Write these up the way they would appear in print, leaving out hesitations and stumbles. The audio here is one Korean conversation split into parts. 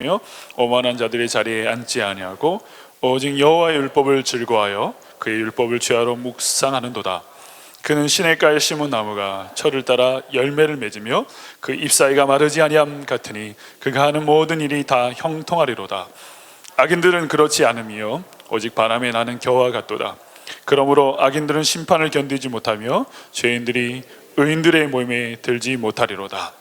아니하며 오만한 자들의 자리에 앉지 아니하고 오직 여호와의 율법을 즐거워하여 그의 율법을 죄하러 묵상하는도다. 그는 시냇가에 심은 나무가 철을 따라 열매를 맺으며 그 잎사이가 마르지 아니함 같으니 그가 하는 모든 일이 다 형통하리로다. 악인들은 그렇지 않으며 오직 바람에 나는 겨와 같도다. 그러므로 악인들은 심판을 견디지 못하며 죄인들이 의인들의 모임에 들지 못하리로다.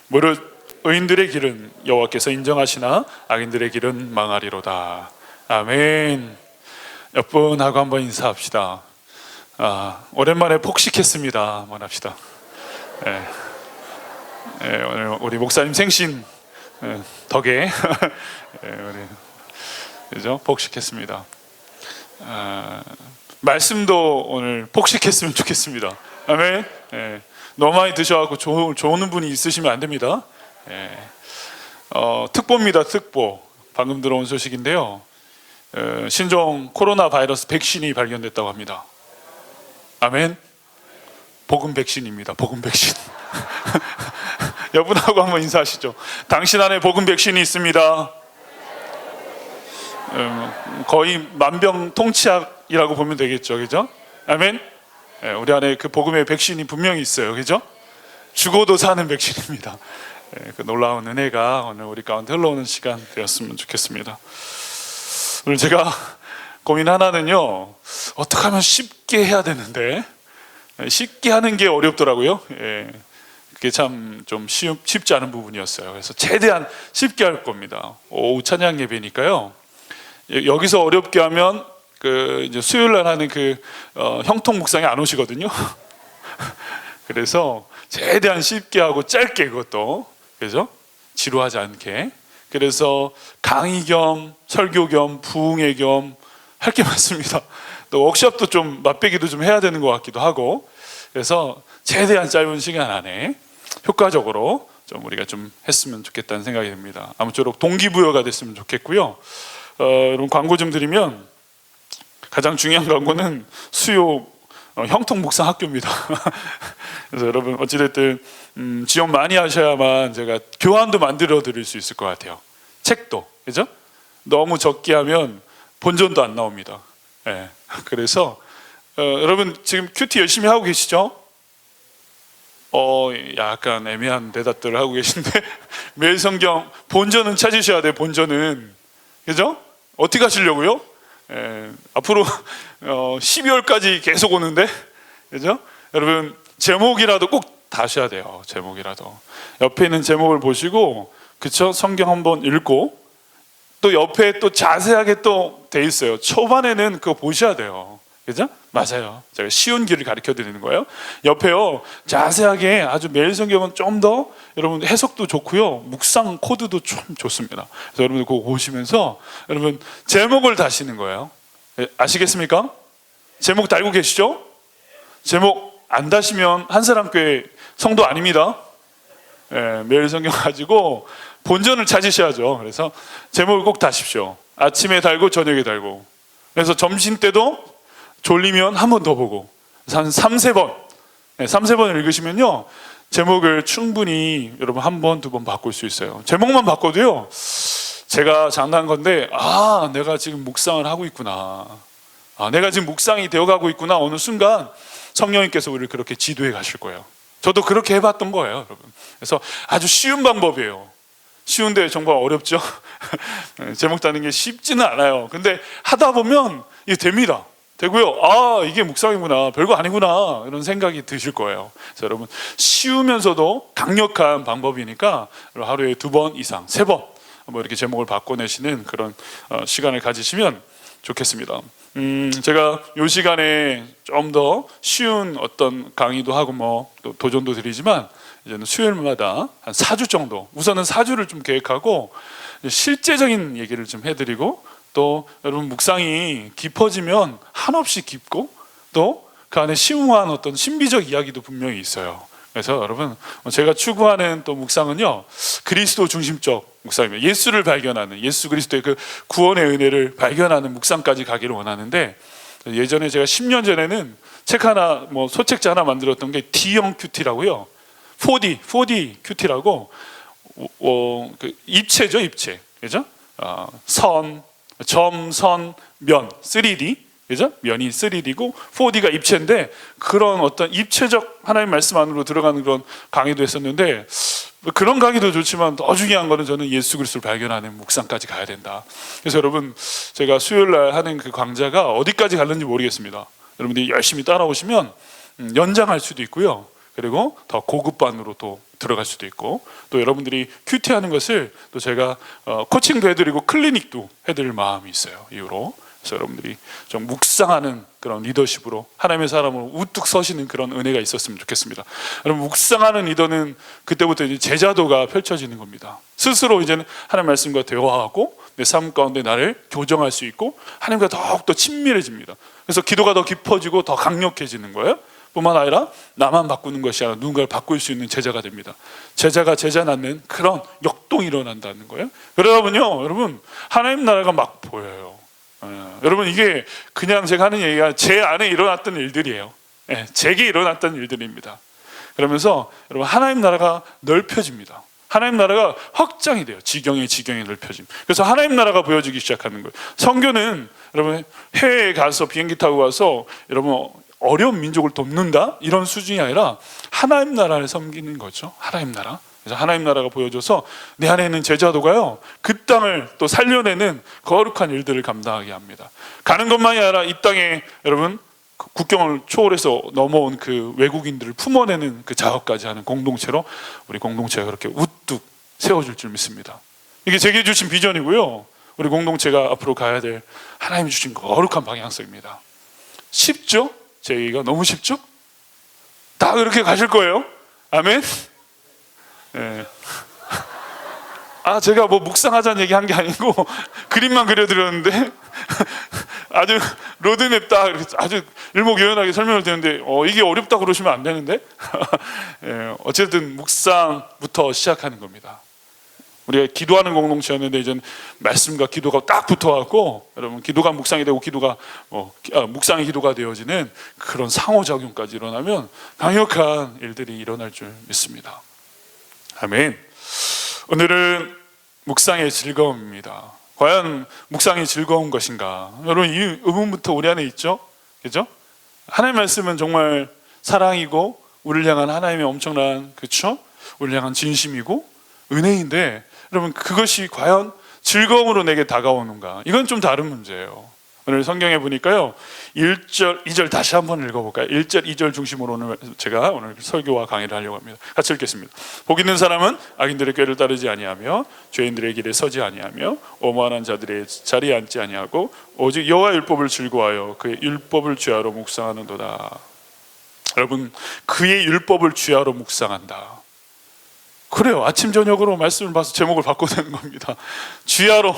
무릇 의인들의 길은 여호와께서 인정하시나 악인들의 길은 망하리로다. 아멘. 몇 분하고 한번 인사합시다. 오랜만에 폭식했습니다. 한번 합시다. 오늘 우리 목사님 생신 덕에 우리 그죠? 폭식했습니다. 말씀도 오늘 폭식했으면 좋겠습니다. 아멘. 너무 많이 드셔갖고 좋은 분이 있으시면 안 됩니다. 특보입니다. 특보. 방금 들어온 소식인데요. 신종 코로나 바이러스 백신이 발견됐다고 합니다. 아멘. 복음 백신입니다. 복음 백신. 여러분하고 한번 인사하시죠. 당신 안에 복음 백신이 있습니다. 거의 만병통치약이라고 보면 되겠죠, 그죠? 아멘. 우리 안에 그 복음의 백신이 분명히 있어요, 그죠? 죽어도 사는 백신입니다. 그 놀라운 은혜가 오늘 우리 가운데 흘러오는 시간 되었으면 좋겠습니다. 오늘 제가 고민 하나는요, 어떻게 하면 쉽게 해야 되는데 쉽게 하는 게 어렵더라고요. 그게 참 좀 쉽지 않은 부분이었어요. 그래서 최대한 쉽게 할 겁니다. 오후 찬양 예배니까요. 여기서 어렵게 하면 그 이제 수요일 날 하는 그 형통 묵상에 안 오시거든요. 그래서 최대한 쉽게 하고 짧게, 그것도 그죠? 지루하지 않게. 그래서 강의 겸 설교 겸 부흥회 겸 할 게 많습니다. 또 워크숍도 좀 맛배기도 좀 해야 되는 것 같기도 하고. 그래서 최대한 짧은 시간 안에 효과적으로 좀 우리가 좀 했으면 좋겠다는 생각이 듭니다. 아무쪼록 동기부여가 됐으면 좋겠고요. 여러분, 광고 좀 드리면 가장 중요한 광고는 수요 형통 묵상 학교입니다. 그래서 여러분 어찌됐든 지원 많이 하셔야만 제가 교환도 만들어 드릴 수 있을 것 같아요. 책도, 그죠? 너무 적게 하면 본전도 안 나옵니다. 그래서 여러분 지금 큐티 열심히 하고 계시죠? 약간 애매한 대답들을 하고 계신데 매일 성경 본전은 찾으셔야 돼요. 본전은, 그죠? 어떻게 하시려고요? 앞으로 12월까지 계속 오는데, 그죠? 여러분 제목이라도 꼭 다셔야 돼요. 제목이라도 옆에 있는 제목을 보시고, 그쵸? 성경 한번 읽고, 또 옆에 또 자세하게 또 돼 있어요. 초반에는 그거 보셔야 돼요. 그죠? 맞아요. 제가 쉬운 길을 가르쳐 드리는 거예요. 옆에요, 자세하게 아주 매일 성경은 좀 더 여러분 해석도 좋고요, 묵상 코드도 좀 좋습니다. 그래서 여러분 그거 보시면서 여러분 제목을 다시는 거예요. 아시겠습니까? 제목 달고 계시죠? 제목 안 다시면 한사람교회 성도 아닙니다. 매일 성경 가지고 본전을 찾으셔야죠. 그래서 제목을 꼭 다십시오. 아침에 달고 저녁에 달고. 그래서 점심 때도 졸리면 한 번 더 보고 한 3-4번 3-4번 읽으시면요, 제목을 충분히 여러분 한 번, 두 번 바꿀 수 있어요. 제목만 바꿔도요, 제가 장난한 건데 내가 지금 묵상을 하고 있구나, 내가 지금 묵상이 되어가고 있구나, 어느 순간 성령님께서 우리를 그렇게 지도해 가실 거예요. 저도 그렇게 해봤던 거예요, 여러분. 그래서 아주 쉬운 방법이에요. 쉬운데 정말 어렵죠? 제목 따는 게 쉽지는 않아요. 근데 하다 보면 이게 됩니다. 되고요, 이게 묵상이구나, 별거 아니구나, 이런 생각이 드실 거예요. 그래서 여러분 쉬우면서도 강력한 방법이니까 하루에 2번 이상, 3번 뭐 이렇게 제목을 바꿔내시는 그런 시간을 가지시면 좋겠습니다. 제가 이 시간에 좀 더 쉬운 어떤 강의도 하고 또 도전도 드리지만, 이제는 수요일마다 한 4주 정도, 우선은 4주를 좀 계획하고 실제적인 얘기를 좀 해드리고, 또 여러분 묵상이 깊어지면 한없이 깊고 또 그 안에 심오한 어떤 신비적 이야기도 분명히 있어요. 그래서 여러분 제가 추구하는 또 묵상은요, 그리스도 중심적 묵상입니다. 예수를 발견하는, 예수 그리스도의 그 구원의 은혜를 발견하는 묵상까지 가기를 원하는데, 예전에 제가 10년 전에는 책 하나, 소책자 하나 만들었던 게 D형 큐티라고요. 4D 큐티라고, 그 입체죠, 입체. 그죠? 선, 점, 선, 면, 3D, 그죠? 면이 3D고 4D가 입체인데 그런 어떤 입체적 하나님 말씀 안으로 들어가는 그런 강의도 했었는데 그런 강의도 좋지만 더 중요한 거는 저는 예수 그리스도를 발견하는 묵상까지 가야 된다. 그래서 여러분 제가 수요일 날 하는 그 강좌가 어디까지 갔는지 모르겠습니다. 여러분들이 열심히 따라오시면 연장할 수도 있고요. 그리고 더 고급반으로 또 들어갈 수도 있고 또 여러분들이 큐티하는 것을 또 제가 코칭도 해드리고 클리닉도 해드릴 마음이 있어요. 이후로. 그래서 여러분들이 좀 묵상하는 그런 리더십으로 하나님의 사람으로 우뚝 서시는 그런 은혜가 있었으면 좋겠습니다. 여러분 묵상하는 리더는 그때부터 이제 제자도가 펼쳐지는 겁니다. 스스로 이제는 하나님 말씀과 대화하고 내 삶 가운데 나를 교정할 수 있고 하나님과 더욱더 친밀해집니다. 그래서 기도가 더 깊어지고 더 강력해지는 거예요. 뿐만 아니라 나만 바꾸는 것이 아니라 누군가를 바꿀 수 있는 제자가 됩니다. 제자가 제자 낳는 그런 역동이 일어난다는 거예요. 그러다 보면요 여러분 하나님 나라가 막 보여요. 여러분 이게 그냥 제가 하는 얘기가 제 안에 일어났던 일들이에요. 제게 일어났던 일들입니다. 그러면서 여러분 하나님 나라가 넓혀집니다. 하나님 나라가 확장이 돼요. 지경에 넓혀짐. 그래서 하나님 나라가 보여지기 시작하는 거예요. 선교는 여러분 해외에 가서 비행기 타고 가서 여러분 어려운 민족을 돕는다 이런 수준이 아니라 하나님 나라를 섬기는 거죠. 하나님 나라. 그래서 하나님 나라가 보여줘서 내 안에 있는 제자도가요 그 땅을 또 살려내는 거룩한 일들을 감당하게 합니다. 가는 것만이 아니라 이 땅에 여러분 국경을 초월해서 넘어온 그 외국인들을 품어내는 그 작업까지 하는 공동체로 우리 공동체가 그렇게 우뚝 세워질 줄 믿습니다. 이게 제게 주신 비전이고요. 우리 공동체가 앞으로 가야 될 하나님이 주신 거룩한 방향성입니다. 쉽죠? 제 얘기가 너무 쉽죠? 다 그렇게 가실 거예요. 아멘. 네. 제가 뭐 묵상하자는 얘기 한 게 아니고 그림만 그려드렸는데 아주 로드맵 딱 아주 일목요연하게 설명을 드렸는데 이게 어렵다 그러시면 안 되는데 네, 어쨌든 묵상부터 시작하는 겁니다. 우리가 기도하는 공동체였는데 이제는 말씀과 기도가 딱 붙어갖고 여러분 기도가 묵상이 되고 기도가 묵상이 기도가 되어지는 그런 상호작용까지 일어나면 강력한 일들이 일어날 줄 믿습니다. 아멘. 오늘은 묵상의 즐거움입니다. 과연 묵상이 즐거운 것인가? 여러분 이 의문부터 우리 안에 있죠? 그죠? 하나님의 말씀은 정말 사랑이고 우리를 향한 하나님의 엄청난 그렇죠? 우리를 향한 진심이고 은혜인데 여러분 그것이 과연 즐거움으로 내게 다가오는가? 이건 좀 다른 문제예요. 오늘 성경에 보니까요 1절, 2절 다시 한번 읽어볼까요? 1절, 2절 중심으로 오늘 제가 오늘 설교와 강의를 하려고 합니다. 같이 읽겠습니다. 복 있는 사람은 악인들의 꾀를 따르지 아니하며 죄인들의 길에 서지 아니하며 오만한 자들의 자리에 앉지 아니하고 오직 여호와의 율법을 즐거워하여 그의 율법을 주야로 묵상하는도다. 여러분 그의 율법을 주야로 묵상한다. 그래요. 아침 저녁으로 말씀을 봐서 제목을 바꿔야 되는 겁니다. 주야로.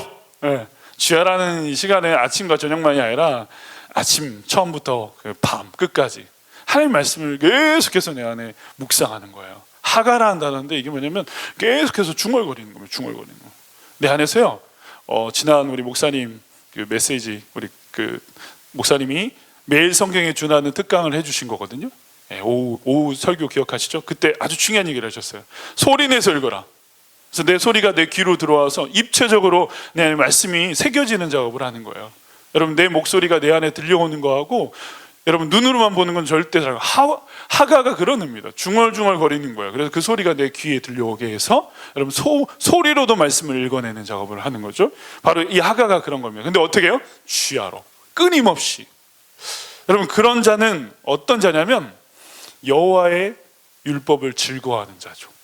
주야라는 이 시간에 아침과 저녁만이 아니라 아침 처음부터 그 밤 끝까지 하나님 말씀을 계속해서 내 안에 묵상하는 거예요. 하가라는 단어인데 이게 뭐냐면 계속해서 중얼거리는 거예요. 중얼거리는 거. 내 안에서요. 지난 우리 목사님 그 메시지 우리 그 목사님이 매일 성경에 준하는 특강을 해주신 거거든요. 오후 설교 기억하시죠? 그때 아주 중요한 얘기를 하셨어요. 소리 내서 읽어라. 그래서 내 소리가 내 귀로 들어와서 입체적으로 내 말씀이 새겨지는 작업을 하는 거예요. 여러분 내 목소리가 내 안에 들려오는 거하고 여러분 눈으로만 보는 건 절대 다르고 하가가 그런 의미입니다. 중얼중얼 거리는 거예요. 그래서 그 소리가 내 귀에 들려오게 해서 여러분 소리로도 말씀을 읽어내는 작업을 하는 거죠. 바로 이 하가가 그런 겁니다. 근데 어떻게 해요? 주야로 끊임없이. 여러분 그런 자는 어떤 자냐면 여호와의 율법을 즐거워하는 자죠.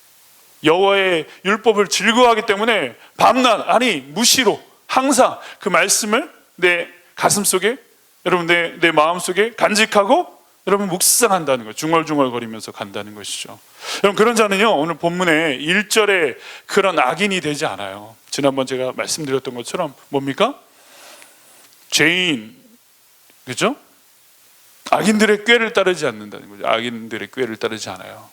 여호와의 율법을 즐거워하기 때문에 밤낮 아니 무시로 항상 그 말씀을 내 가슴 속에 여러분 내 마음 속에 간직하고 여러분 묵상한다는 거예요. 중얼중얼거리면서 간다는 것이죠. 여러분 그런 자는요 오늘 본문에 1절에 그런 악인이 되지 않아요. 지난번 제가 말씀드렸던 것처럼 뭡니까? 죄인 그죠? 악인들의 꾀를 따르지 않는다는 거죠. 악인들의 꾀를 따르지 않아요.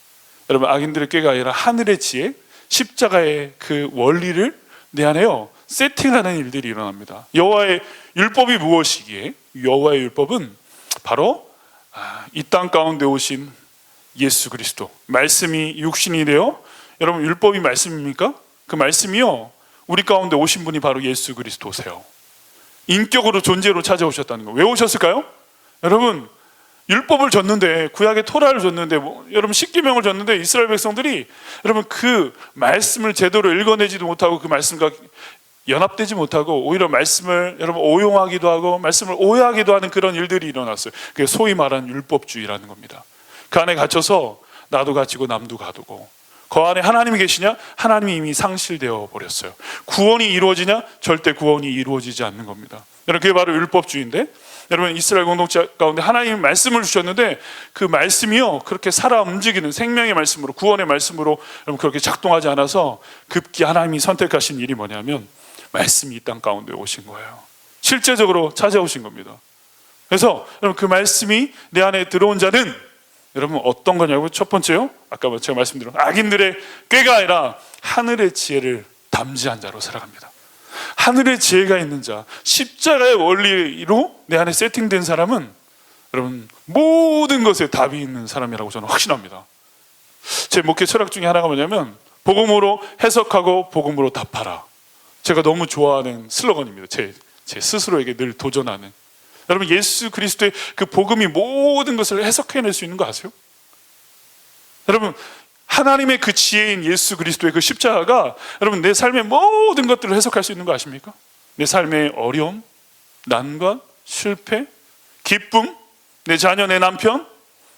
여러분 악인들의 꾀가 아니라 하늘의 지혜 십자가의 그 원리를 내 안에요 세팅하는 일들이 일어납니다. 여호와의 율법이 무엇이기에? 여호와의 율법은 바로 이 땅 가운데 오신 예수 그리스도 말씀이 육신이 되어 여러분 율법이 말씀입니까? 그 말씀이요 우리 가운데 오신 분이 바로 예수 그리스도세요. 인격으로 존재로 찾아오셨다는 거. 왜 오셨을까요? 여러분, 율법을 줬는데, 구약의 토라를 줬는데, 여러분 십계명을 줬는데 이스라엘 백성들이 여러분 그 말씀을 제대로 읽어내지도 못하고 그 말씀과 연합되지 못하고 오히려 말씀을 여러분 오용하기도 하고 말씀을 오해하기도 하는 그런 일들이 일어났어요. 그게 소위 말하는 율법주의라는 겁니다. 그 안에 갇혀서 나도 갇히고 남도 가두고, 그 안에 하나님이 계시냐? 하나님이 이미 상실되어 버렸어요. 구원이 이루어지냐? 절대 구원이 이루어지지 않는 겁니다. 여러분, 그게 바로 율법주의인데, 여러분 이스라엘 공동체 가운데 하나님이 말씀을 주셨는데 그 말씀이요 그렇게 살아 움직이는 생명의 말씀으로, 구원의 말씀으로 여러분 그렇게 작동하지 않아서 급기 하나님이 선택하신 일이 뭐냐면 말씀이 이 땅 가운데 오신 거예요. 실제적으로 찾아오신 겁니다. 그래서 여러분 그 말씀이 내 안에 들어온 자는 여러분 어떤 거냐고, 첫 번째요, 아까 제가 말씀드린 악인들의 꾀가 아니라 하늘의 지혜를 담지한 자로 살아갑니다. 하늘의 지혜가 있는 자, 십자가의 원리로 내 안에 세팅된 사람은 여러분 모든 것에 답이 있는 사람이라고 저는 확신합니다. 제 목회 철학 중에 하나가 뭐냐면 복음으로 해석하고 복음으로 답하라. 제가 너무 좋아하는 슬로건입니다. 제 스스로에게 늘 도전하는. 여러분 예수 그리스도의 그 복음이 모든 것을 해석해낼 수 있는 거 아세요? 여러분 하나님의 그 지혜인 예수 그리스도의 그 십자가가 여러분 내 삶의 모든 것들을 해석할 수 있는 거 아십니까? 내 삶의 어려움, 난관, 실패, 기쁨, 내 자녀, 내 남편,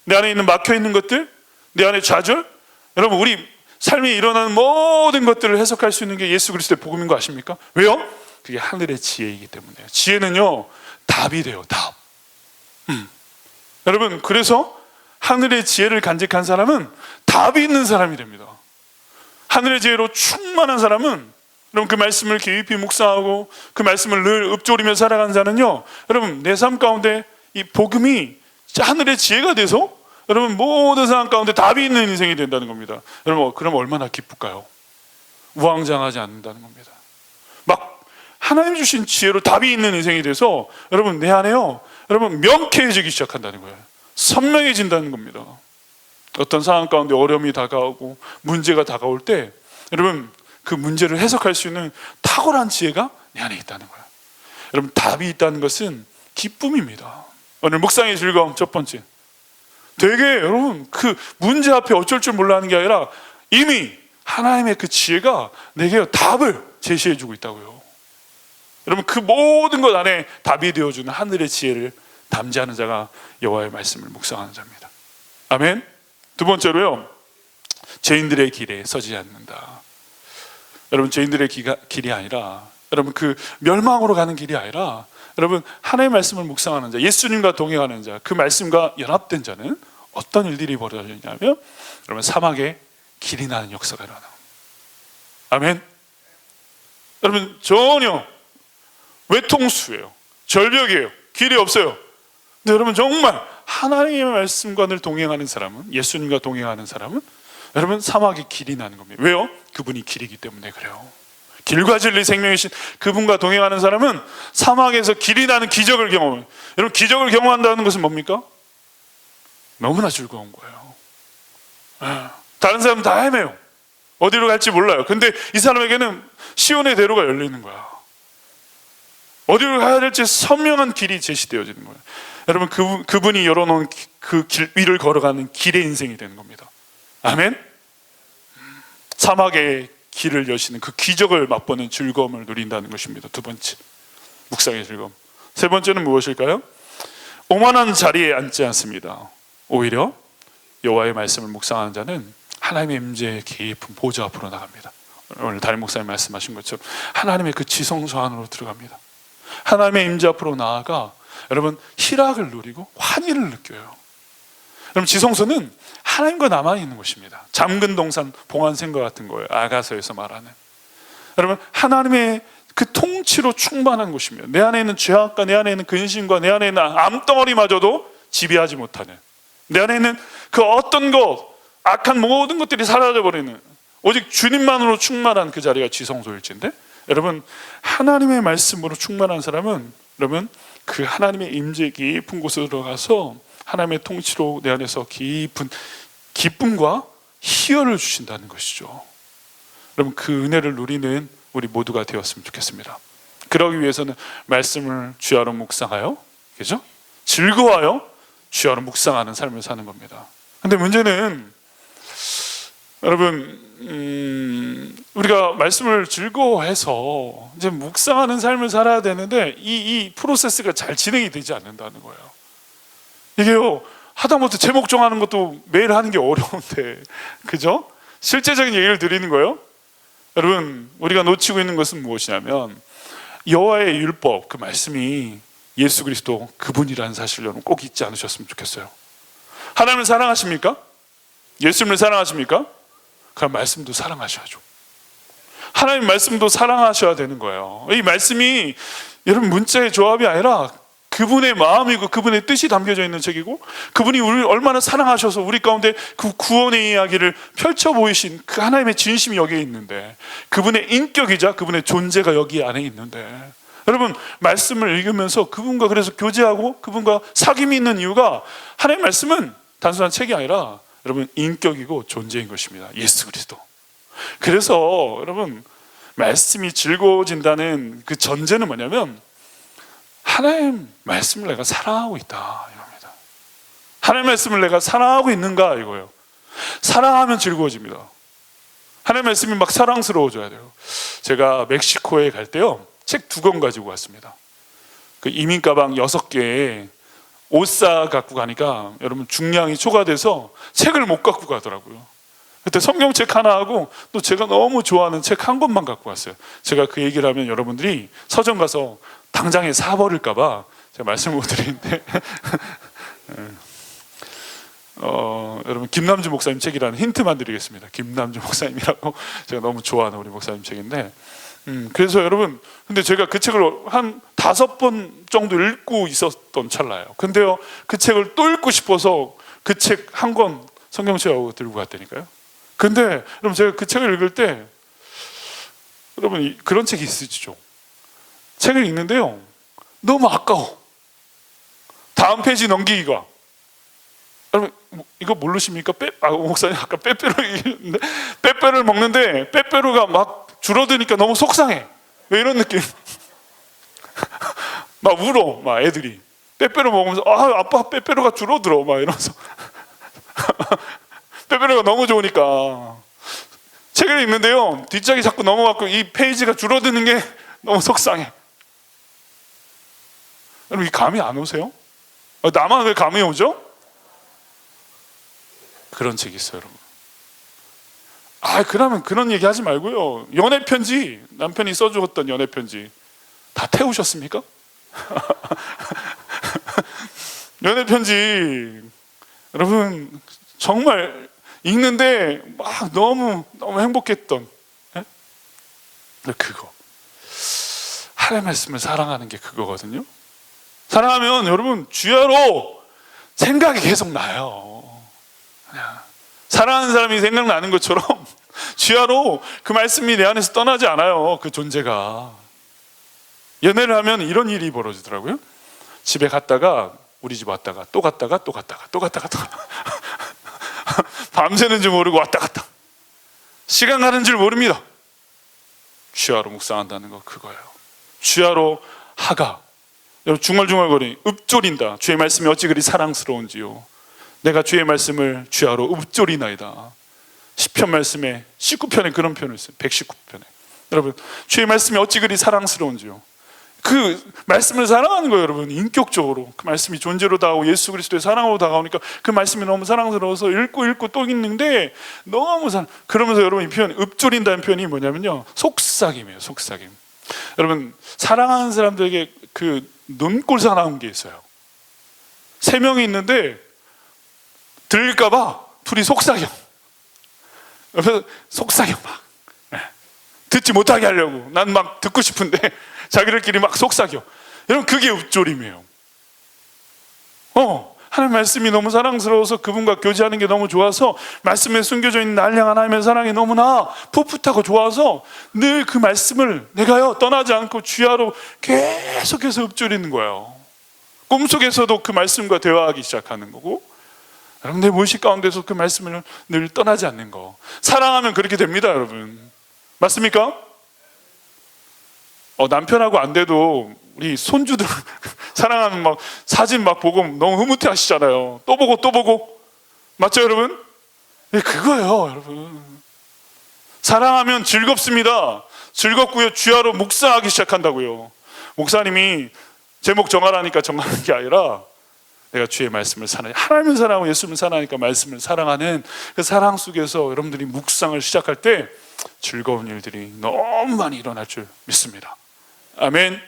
내 안에 있는 막혀있는 것들, 내 안에 좌절, 여러분 우리 삶에 일어나는 모든 것들을 해석할 수 있는 게 예수 그리스도의 복음인 거 아십니까? 왜요? 그게 하늘의 지혜이기 때문에요. 지혜는요 답이 돼요. 답. 여러분 그래서 하늘의 지혜를 간직한 사람은 답이 있는 사람이 됩니다. 하늘의 지혜로 충만한 사람은, 여러분 그 말씀을 깊이 묵상하고 그 말씀을 늘 읊조리며 살아가는 자는요, 여러분 내 삶 가운데 이 복음이 하늘의 지혜가 돼서 여러분 모든 상황 가운데 답이 있는 인생이 된다는 겁니다. 여러분 그럼 얼마나 기쁠까요? 우왕좌왕하지 않는다는 겁니다. 막 하나님 주신 지혜로 답이 있는 인생이 돼서 여러분 내 안에요 여러분 명쾌해지기 시작한다는 거예요. 선명해진다는 겁니다. 어떤 상황 가운데 어려움이 다가오고 문제가 다가올 때 여러분 그 문제를 해석할 수 있는 탁월한 지혜가 내 안에 있다는 거예요. 여러분 답이 있다는 것은 기쁨입니다. 오늘 묵상의 즐거움 첫 번째, 되게 여러분 그 문제 앞에 어쩔 줄 몰라 하는 게 아니라 이미 하나님의 그 지혜가 내게 답을 제시해 주고 있다고요. 여러분 그 모든 것 안에 답이 되어주는 하늘의 지혜를 담지하는 자가 여호와의 말씀을 묵상하는 자입니다. 아멘. 두 번째로요, 죄인들의 길에 서지 않는다. 여러분 죄인들의 길이 아니라 여러분 그 멸망으로 가는 길이 아니라 여러분 하나님의 말씀을 묵상하는 자, 예수님과 동행하는 자, 그 말씀과 연합된 자는 어떤 일들이 벌어지냐면 여러분 사막에 길이 나는 역사가 일어나요. 아멘. 여러분 전혀 외통수예요. 절벽이에요. 길이 없어요. 근데 여러분 정말 하나님의 말씀과 늘 동행하는 사람은, 예수님과 동행하는 사람은 여러분 사막에 길이 나는 겁니다. 왜요? 그분이 길이기 때문에 그래요. 길과 진리 생명이신 그분과 동행하는 사람은 사막에서 길이 나는 기적을 경험해요. 여러분 기적을 경험한다는 것은 뭡니까? 너무나 즐거운 거예요. 다른 사람은 다 헤매요. 어디로 갈지 몰라요. 근데 이 사람에게는 시온의 대로가 열리는 거야. 어디로 가야 될지 선명한 길이 제시되어지는 거예요. 여러분 그분이 열어놓은 그 길 위를 걸어가는 길의 인생이 되는 겁니다. 아멘. 사막의 길을 여시는 그 기적을 맛보는 즐거움을 누린다는 것입니다. 두 번째 묵상의 즐거움. 세 번째는 무엇일까요? 오만한 자리에 앉지 않습니다. 오히려 여호와의 말씀을 묵상하는 자는 하나님의 임재의 깊은 보좌 앞으로 나갑니다. 오늘 담임 목사님 말씀하신 것처럼 하나님의 그 지성소 안으로 들어갑니다. 하나님의 임재 앞으로 나아가 여러분 희락을 누리고 환희를 느껴요. 여러분 지성소는 하나님과 나만 있는 곳입니다. 잠근 동산 봉안샘과 같은 거예요. 아가서에서 말하는. 여러분 하나님의 그 통치로 충만한 곳이며 내 안에 있는 죄악과 내 안에 있는 근심과 내 안에 있는 암덩어리마저도 지배하지 못하는, 내 안에 있는 그 어떤 것, 악한 모든 것들이 사라져버리는 오직 주님만으로 충만한 그 자리가 지성소일진데, 여러분 하나님의 말씀으로 충만한 사람은 여러분 그 하나님의 임재 깊은 곳으로 들어가서 하나님의 통치로 내 안에서 깊은 기쁨과 희열을 주신다는 것이죠. 여러분 그 은혜를 누리는 우리 모두가 되었으면 좋겠습니다. 그러기 위해서는 말씀을 주야로 묵상하여, 그죠? 즐거워하여 주야로 묵상하는 삶을 사는 겁니다. 근데 문제는 여러분, 우리가 말씀을 즐거워해서 이제 묵상하는 삶을 살아야 되는데 이 프로세스가 잘 진행이 되지 않는다는 거예요. 이게요, 하다못해 제목 정하는 것도 매일 하는 게 어려운데, 그죠? 실제적인 얘기를 드리는 거예요. 여러분, 우리가 놓치고 있는 것은 무엇이냐면 여호와의 율법, 그 말씀이 예수 그리스도 그분이라는 사실을 여러분 꼭 잊지 않으셨으면 좋겠어요. 하나님을 사랑하십니까? 예수님을 사랑하십니까? 그럼 말씀도 사랑하셔야죠. 하나님 말씀도 사랑하셔야 되는 거예요. 이 말씀이 여러분 문자의 조합이 아니라 그분의 마음이고 그분의 뜻이 담겨져 있는 책이고, 그분이 우리를 얼마나 사랑하셔서 우리 가운데 그 구원의 이야기를 펼쳐 보이신 그 하나님의 진심이 여기에 있는데, 그분의 인격이자 그분의 존재가 여기 안에 있는데, 여러분 말씀을 읽으면서 그분과 그래서 교제하고 그분과 사귐이 있는 이유가, 하나님의 말씀은 단순한 책이 아니라 여러분 인격이고 존재인 것입니다. 예수 그리스도. 그래서 여러분 말씀이 즐거워진다는 그 전제는 뭐냐면, 하나님 말씀을 내가 사랑하고 있다 이겁니다. 하나님 말씀을 내가 사랑하고 있는가 이거예요. 사랑하면 즐거워집니다. 하나님 말씀이 막 사랑스러워져야 돼요. 제가 멕시코에 갈 때요, 책 2권 가지고 갔습니다. 그 이민 가방 6개에 옷 싸 갖고 가니까 여러분 중량이 초과돼서 책을 못 갖고 가더라고요. 그때 성경책 하나 하고 또 제가 너무 좋아하는 책 1권만 갖고 왔어요. 제가 그 얘기를 하면 여러분들이 서점 가서 당장에 사버릴까 봐 제가 말씀을 못 드리는데 여러분 김남주 목사님 책이라는 힌트만 드리겠습니다. 김남주 목사님이라고 제가 너무 좋아하는 우리 목사님 책인데, 그래서 여러분, 근데 제가 그 책을 한 5번 정도 읽고 있었던 찰나예요. 근데요, 그 책을 또 읽고 싶어서 그 책 1권 성경책하고 들고 갔다니까요. 근데 여러분 제가 그 책을 읽을 때, 여러분 그런 책이 있으시죠? 책을 읽는데요, 너무 아까워. 다음 페이지 넘기기가. 여러분 이거 모르십니까? 목사님 아까 빼빼로 얘기했는데, 빼빼로를 먹는데 빼빼로가 막 줄어드니까 너무 속상해. 왜 이런 느낌? 막 울어, 막 애들이 빼빼로 먹으면서, 아빠 빼빼로가 줄어들어 막 이러면서 빼빼로가 너무 좋으니까. 책을 읽는데요, 뒷장이 자꾸 넘어가고 이 페이지가 줄어드는 게 너무 속상해. 여러분 이 감이 안 오세요? 나만 왜 감이 오죠? 그런 책이 있어요, 여러분. 그러면 그런 얘기 하지 말고요. 연애 편지, 남편이 써주었던 연애 편지 다 태우셨습니까? 연애 편지 여러분 정말 읽는데 막 너무 행복했던, 그거 하나님의 말씀을 사랑하는 게 그거거든요. 사랑하면 여러분 주야로 생각이 계속 나요. 그냥 사랑하는 사람이 생각나는 것처럼 주야로 그 말씀이 내 안에서 떠나지 않아요. 그 존재가. 연애를 하면 이런 일이 벌어지더라고요. 집에 갔다가 우리 집 왔다가 또 갔다가 또 갔다가 또 갔다가 또 밤새는 줄 모르고 왔다 갔다, 시간 가는 줄 모릅니다. 주야로 묵상한다는 거 그거예요. 주야로 하가, 여러분 중얼중얼거리 읊조린다. 주의 말씀이 어찌 그리 사랑스러운지요. 내가 주의 말씀을 주야로 읊조리나이다. 시편 말씀에 19편에 그런 표현을 써요. 119편에. 여러분 주의 말씀이 어찌 그리 사랑스러운지요. 그 말씀을 사랑하는 거예요, 여러분. 인격적으로 그 말씀이 존재로 다가오고 예수 그리스도의 사랑으로 다가오니까 그 말씀이 너무 사랑스러워서 읽고 또 읽는데 너무 그러면서 여러분 이 표현, 읊조린다는 표현이 뭐냐면요, 속삭임이에요. 속삭임. 여러분 사랑하는 사람들에게 그 눈꼴사 나온 게 있어요. 3명이 있는데 들릴까봐 둘이 속삭여. 옆에서 속삭여 막. 듣지 못하게 하려고. 난 막 듣고 싶은데 자기들끼리 막 속삭여. 여러분 그게 읊조림이에요. 하나님 말씀이 너무 사랑스러워서 그분과 교제하는 게 너무 좋아서, 말씀에 숨겨져 있는 날 향한 하나님의 사랑이 너무나 풋풋하고 좋아서 늘 그 말씀을 내가요 떠나지 않고 주야로 계속해서 읊조리는 거예요. 꿈속에서도 그 말씀과 대화하기 시작하는 거고, 여러분 내 무의식 가운데서 그 말씀을 늘 떠나지 않는 거. 사랑하면 그렇게 됩니다, 여러분. 맞습니까? 남편하고 안 돼도 우리 손주들 사랑하는 막 사진 막 보고 너무 흐뭇해 하시잖아요. 또 보고 또 보고. 맞죠, 여러분? 네, 그거예요, 여러분. 사랑하면 즐겁습니다. 즐겁고요. 주야로 묵상하기 시작한다고요. 목사님이 제목 정하라니까 정하는 게 아니라 내가 주의 말씀을 사랑해, 하나님을 사랑하고 예수님을 사랑하니까 말씀을 사랑하는 그 사랑 속에서 여러분들이 묵상을 시작할 때 즐거운 일들이 너무 많이 일어날 줄 믿습니다. 아멘.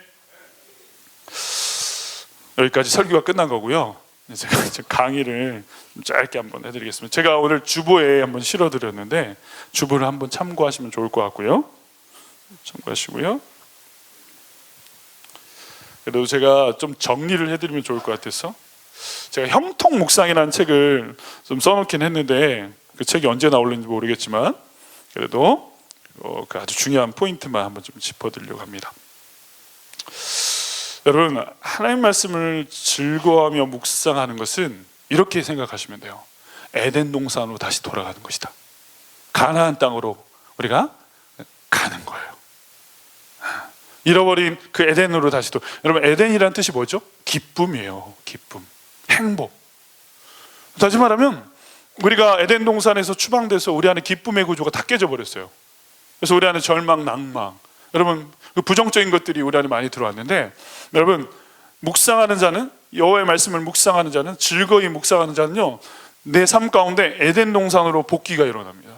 여기까지 설교가 끝난 거고요. 제가 강의를 좀 짧게 한번 해드리겠습니다. 제가 오늘 주보에 한번 실어드렸는데 주보를 한번 참고하시면 좋을 것 같고요. 참고하시고요. 그래도 제가 좀 정리를 해드리면 좋을 것 같아서 제가 형통 묵상이라는 책을 좀 써놓긴 했는데 그 책이 언제 나올는지 모르겠지만 그래도 그 아주 중요한 포인트만 한번 좀 짚어드리려고 합니다. 여러분, 하나님 말씀을 즐거워하며 묵상하는 것은 이렇게 생각하시면 돼요. 에덴 동산으로 다시 돌아가는 것이다. 가나안 땅으로 우리가 가는 거예요. 잃어버린 그 에덴으로 다시 여러분, 에덴이란 뜻이 뭐죠? 기쁨이에요. 기쁨, 행복. 다시 말하면 우리가 에덴 동산에서 추방돼서 우리 안에 기쁨의 구조가 다 깨져 버렸어요. 그래서 우리 안에 절망, 낭망, 여러분 그 부정적인 것들이 우리 안에 많이 들어왔는데, 여러분 묵상하는 자는, 여호와의 말씀을 묵상하는 자는, 즐거이 묵상하는 자는요, 내 삶 가운데 에덴 동산으로 복귀가 일어납니다.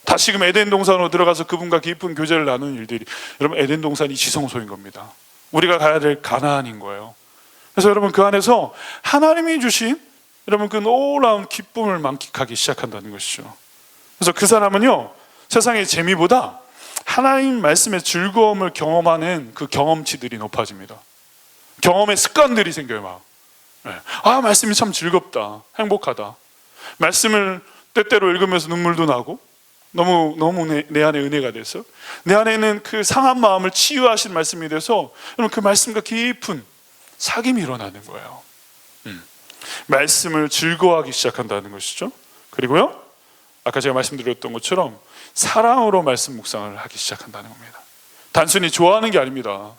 다시금 에덴 동산으로 들어가서 그분과 깊은 교제를 나누는 일들이, 여러분 에덴 동산이 지성소인 겁니다. 우리가 가야 될 가나안인 거예요. 그래서 여러분 그 안에서 하나님이 주신 여러분 그 놀라운 기쁨을 만끽하기 시작한다는 것이죠. 그래서 그 사람은요, 세상의 재미보다 하나님 말씀의 즐거움을 경험하는 그 경험치들이 높아집니다. 경험의 습관들이 생겨요. 막 말씀이 참 즐겁다, 행복하다. 말씀을 때때로 읽으면서 눈물도 나고 너무 내 안에 은혜가 돼서 내 안에 있는 그 상한 마음을 치유하신 말씀이 돼서 여러분 그 말씀과 깊은 사귐이 일어나는 거예요. 말씀을 즐거워하기 시작한다는 것이죠. 그리고요, 아까 제가 말씀드렸던 것처럼 사랑으로 말씀 묵상을 하기 시작한다는 겁니다. 단순히 좋아하는 게 아닙니다.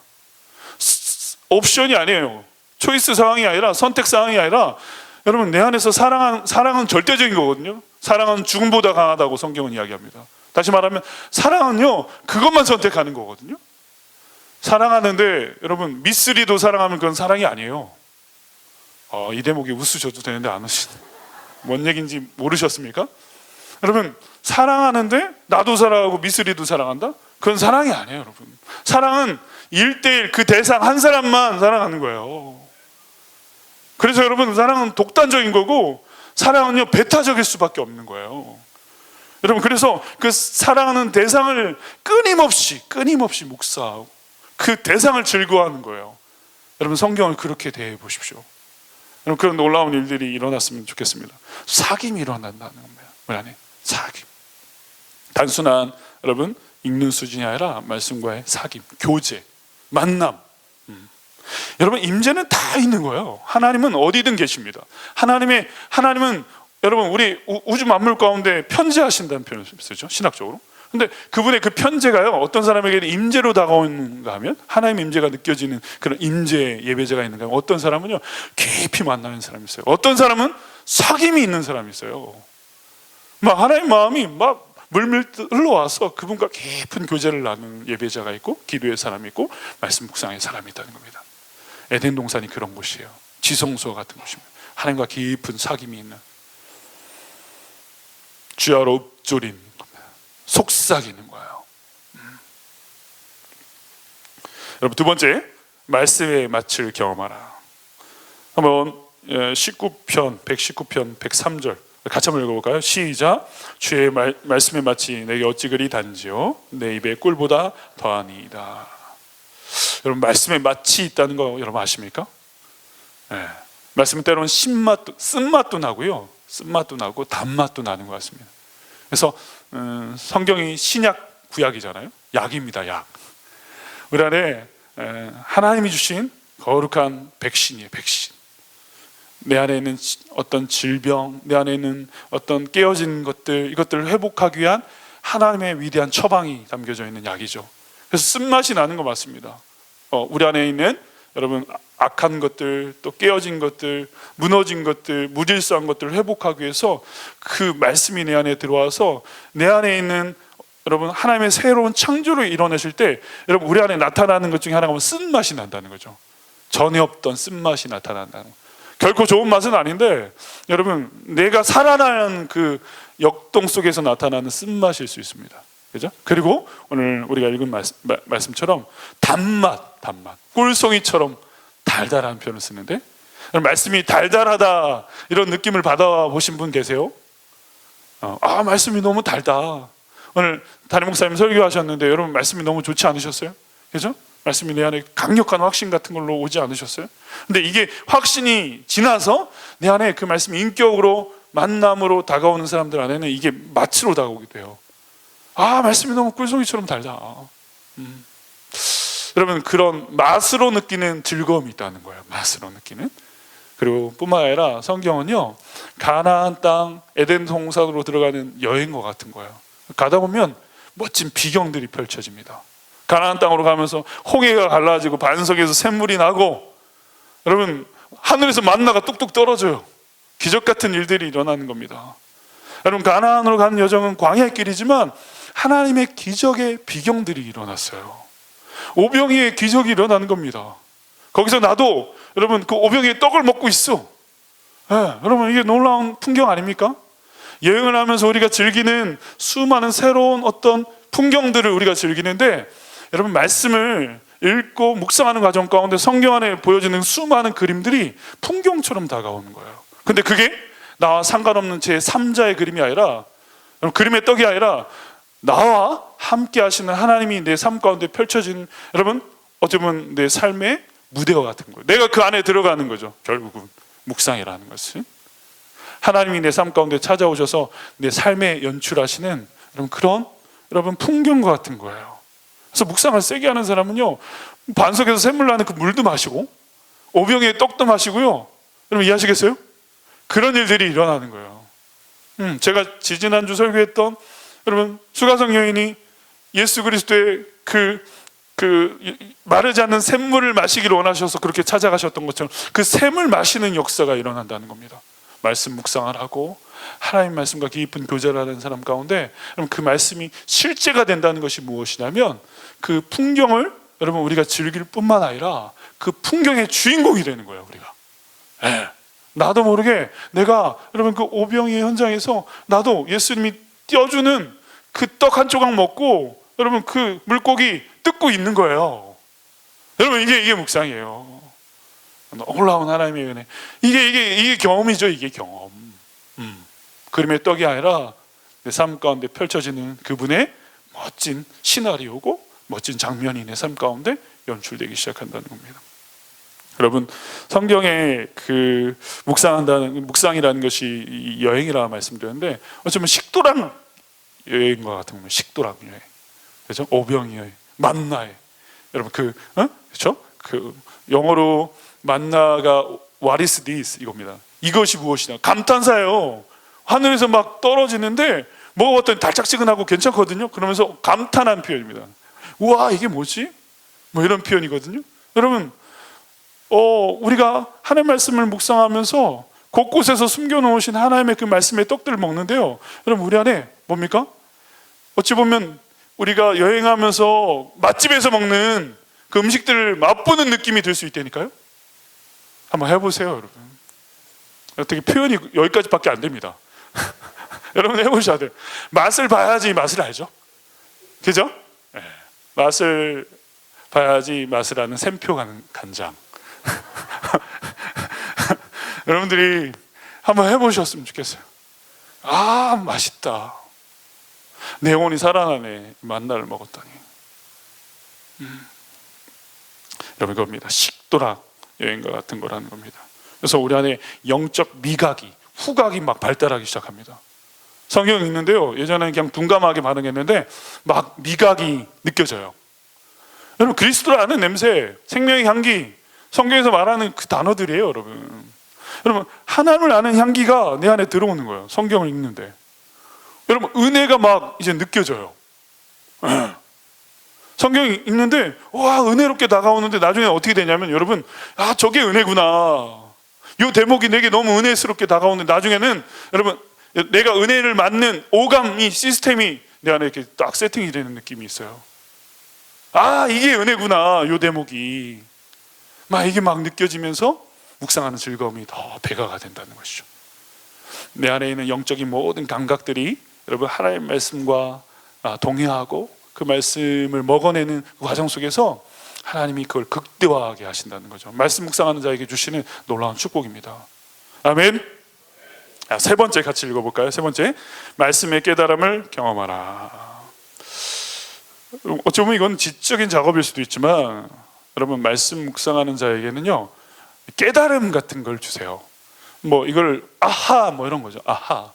옵션이 아니에요. 초이스 상황이 아니라, 선택 상황이 아니라, 여러분 내 안에서 사랑은 절대적인 거거든요. 사랑은 죽음보다 강하다고 성경은 이야기합니다. 다시 말하면 사랑은요, 그것만 선택하는 거거든요. 사랑하는데 여러분 미쓰리도 사랑하면 그건 사랑이 아니에요. 이 대목에 웃으셔도 되는데 안 웃으시네. 뭔 얘기인지 모르셨습니까? 여러분 사랑하는데 나도 사랑하고 미쓰리도 사랑한다? 그건 사랑이 아니에요. 여러분 사랑은 1대1, 그 대상 한 사람만 사랑하는 거예요. 그래서 여러분 사랑은 독단적인 거고, 사랑은요 배타적일 수밖에 없는 거예요. 여러분 그래서 그 사랑하는 대상을 끊임없이 묵상하고 그 대상을 즐거워하는 거예요. 여러분 성경을 그렇게 대해 보십시오. 여러분 그런 놀라운 일들이 일어났으면 좋겠습니다. 사귐이 일어난다는 겁니다. 우리 안에 사귐. 단순한 여러분 읽는 수준이 아니라 말씀과의 사귐, 교제, 만남. 여러분 임재는 다 있는 거예요. 하나님은 어디든 계십니다. 하나님은 여러분 우리 우주 만물 가운데 편재하신다는 표현을 쓰죠, 신학적으로. 근데 그분의 그 편재가요, 어떤 사람에게는 임재로 다가오는가 하면, 하나님 임재가 느껴지는 그런 임재 예배자가 있는가 하면, 어떤 사람은요 깊이 만나는 사람이 있어요. 어떤 사람은 사귐이 있는 사람이 있어요. 막 하나님 마음이 막 물밀 흘러와서 그분과 깊은 교제를 나누는 예배자가 있고, 기도의 사람이 있고, 말씀 묵상의 사람이 있다는 겁니다. 에덴 동산이 그런 곳이에요. 지성소 같은 곳입니다. 하나님과 깊은 사귐이 있는, 주야로 읊조린, 속삭이는 거예요. 여러분 두 번째, 말씀의 맛을 경험하라. 한번 19편 103절 같이 한번 읽어볼까요? 시작. 주의 말씀의 맛이 내게 어찌 그리 단지요, 내 입에 꿀보다 더하니이다. 여러분 말씀에 맛이 있다는 거 여러분 아십니까? 네. 말씀은 때로는 신맛도, 쓴맛도 나고요, 쓴맛도 나고 단맛도 나는 것 같습니다. 그래서 성경이 신약 구약이잖아요. 약입니다. 약. 우리 안에 하나님이 주신 거룩한 백신이에요. 백신. 내 안에 있는 어떤 질병, 내 안에 있는 어떤 깨어진 것들, 이것들을 회복하기 위한 하나님의 위대한 처방이 담겨져 있는 약이죠. 그래서 쓴맛이 나는 거 맞습니다. 우리 안에 있는 여러분 악한 것들, 또 깨어진 것들, 무너진 것들, 무질서한 것들을 회복하기 위해서 그 말씀이 내 안에 들어와서 내 안에 있는 여러분 하나님의 새로운 창조를 이뤄내실 때 여러분 우리 안에 나타나는 것 중에 하나가 뭐냐면 쓴맛이 난다는 거죠. 전에 없던 쓴맛이 나타난다는 거. 결코 좋은 맛은 아닌데 여러분 내가 살아나는 그 역동 속에서 나타나는 쓴맛일 수 있습니다. 그죠? 그리고 오늘 우리가 읽은 말씀처럼 단맛, 꿀송이처럼 달달한 표현을 쓰는데 말씀이 달달하다 이런 느낌을 받아보신 분 계세요? 말씀이 너무 달다. 오늘 담임 목사님 설교하셨는데 여러분 말씀이 너무 좋지 않으셨어요? 그죠? 말씀이 내 안에 강력한 확신 같은 걸로 오지 않으셨어요? 근데 이게 확신이 지나서 내 안에 그 말씀이 인격으로 만남으로 다가오는 사람들 안에는 이게 맛으로 다가오게 돼요. 말씀이 너무 꿀송이처럼 달다. 여러분 그런 맛으로 느끼는 즐거움이 있다는 거예요. 맛으로 느끼는. 그리고 뿐만 아니라 성경은요 가나안 땅 에덴 동산으로 들어가는 여행과 같은 거예요. 가다 보면 멋진 비경들이 펼쳐집니다. 가나안 땅으로 가면서 홍해가 갈라지고 반석에서 샘물이 나고 여러분 하늘에서 만나가 뚝뚝 떨어져요. 기적 같은 일들이 일어나는 겁니다. 여러분 가나안으로 가는 여정은 광야의 길이지만 하나님의 기적의 비경들이 일어났어요. 오병이의 기적이 일어나는 겁니다. 거기서 나도 여러분 그 오병이의 떡을 먹고 있어. 여러분 이게 놀라운 풍경 아닙니까? 여행을 하면서 우리가 즐기는 수많은 새로운 어떤 풍경들을 우리가 즐기는데 여러분 말씀을 읽고 묵상하는 과정 가운데 성경 안에 보여지는 수많은 그림들이 풍경처럼 다가오는 거예요. 근데 그게 나와 상관없는 제 3자의 그림이 아니라 그림의 떡이 아니라 나와 함께 하시는 하나님이 내 삶 가운데 펼쳐진 여러분 어떻게 보면 내 삶의 무대와 같은 거예요. 내가 그 안에 들어가는 거죠. 결국은 묵상이라는 것은 하나님이 내 삶 가운데 찾아오셔서 내 삶에 연출하시는 그런 여러분 풍경과 같은 거예요. 그래서 묵상을 세게 하는 사람은요 반석에서 샘물 나는 그 물도 마시고 오병이의 떡도 마시고요. 여러분 이해하시겠어요? 그런 일들이 일어나는 거예요. 제가 지지난주 설교했던 여러분 수가성 여인이 예수 그리스도의 마르지 않는 샘물을 마시기를 원하셔서 그렇게 찾아가셨던 것처럼 그 샘을 마시는 역사가 일어난다는 겁니다. 말씀 묵상을 하고 하나님 말씀과 깊은 교제를 하는 사람 가운데 그럼 그 말씀이 실제가 된다는 것이 무엇이냐면 그 풍경을 여러분 우리가 즐길 뿐만 아니라 그 풍경의 주인공이 되는 거예요. 우리가 나도 모르게 내가 여러분 그 오병이의 현장에서 나도 예수님이 띄워주는 그 떡 한 조각 먹고 여러분 그 물고기 뜯고 있는 거예요. 여러분 이게 묵상이에요. 놀라운 하나님의 은혜. 이게 경험이죠. 이게 경험. 그림의 떡이 아니라 내 삶 가운데 펼쳐지는 그분의 멋진 시나리오고 멋진 장면이 내 삶 가운데 연출되기 시작한다는 겁니다. 여러분 성경에 그 묵상이라는 것이 여행이라 말씀드렸는데 어쩌면 식도락 여행과 같은 겁니다. 식도락 여행, 그렇죠? 오병이 여행, 만나의 여러분 그렇죠? 그 영어로 만나가 What is this 이겁니다. 이것이 무엇이냐? 감탄사예요. 하늘에서 막 떨어지는데 먹어봤더니 달짝지근하고 괜찮거든요. 그러면서 감탄한 표현입니다. 우와 이게 뭐지? 뭐 이런 표현이거든요. 여러분 우리가 하나님의 말씀을 묵상하면서 곳곳에서 숨겨놓으신 하나님의 그 말씀의 떡들을 먹는데요. 여러분 우리 안에 뭡니까? 어찌 보면 우리가 여행하면서 맛집에서 먹는 그 음식들을 맛보는 느낌이 들 수 있다니까요. 한번 해보세요. 여러분 어떻게 표현이 여기까지밖에 안 됩니다. 여러분 해보셔야 돼요. 맛을 봐야지 맛을 알죠. 그죠? 네. 맛을 봐야지 맛을 아는 샘표 간장. 여러분들이 한번 해보셨으면 좋겠어요. 맛있다. 내 영혼이 살아나네. 만나를 먹었더니. 여러분 그겁니다. 식도락 여행과 같은 거라는 겁니다. 그래서 우리 안에 영적 미각이 후각이 막 발달하기 시작합니다. 성경 읽는데요 예전에는 그냥 둔감하게 반응했는데 막 미각이 느껴져요. 여러분 그리스도를 아는 냄새, 생명의 향기, 성경에서 말하는 그 단어들이에요. 여러분 하나님을 아는 향기가 내 안에 들어오는 거예요. 성경을 읽는데 여러분 은혜가 막 이제 느껴져요. 성경 읽는데 와 은혜롭게 다가오는데 나중에 어떻게 되냐면 여러분 저게 은혜구나. 이 대목이 내게 너무 은혜스럽게 다가오는데 나중에는 여러분 내가 은혜를 받는 오감이 시스템이 내 안에 이렇게 딱 세팅이 되는 느낌이 있어요. 이게 은혜구나. 이 대목이 이게 막 느껴지면서 묵상하는 즐거움이 더 배가가 된다는 것이죠. 내 안에 있는 영적인 모든 감각들이 여러분 하나님의 말씀과 동의하고 그 말씀을 먹어내는 그 과정 속에서 하나님이 그걸 극대화하게 하신다는 거죠. 말씀 묵상하는 자에게 주시는 놀라운 축복입니다. 아멘. 세 번째 같이 읽어볼까요? 세 번째, 말씀의 깨달음을 경험하라. 어찌 보면 이건 지적인 작업일 수도 있지만 여러분 말씀 묵상하는 자에게는요 깨달음 같은 걸 주세요. 이걸 아하 이런 거죠. 아하.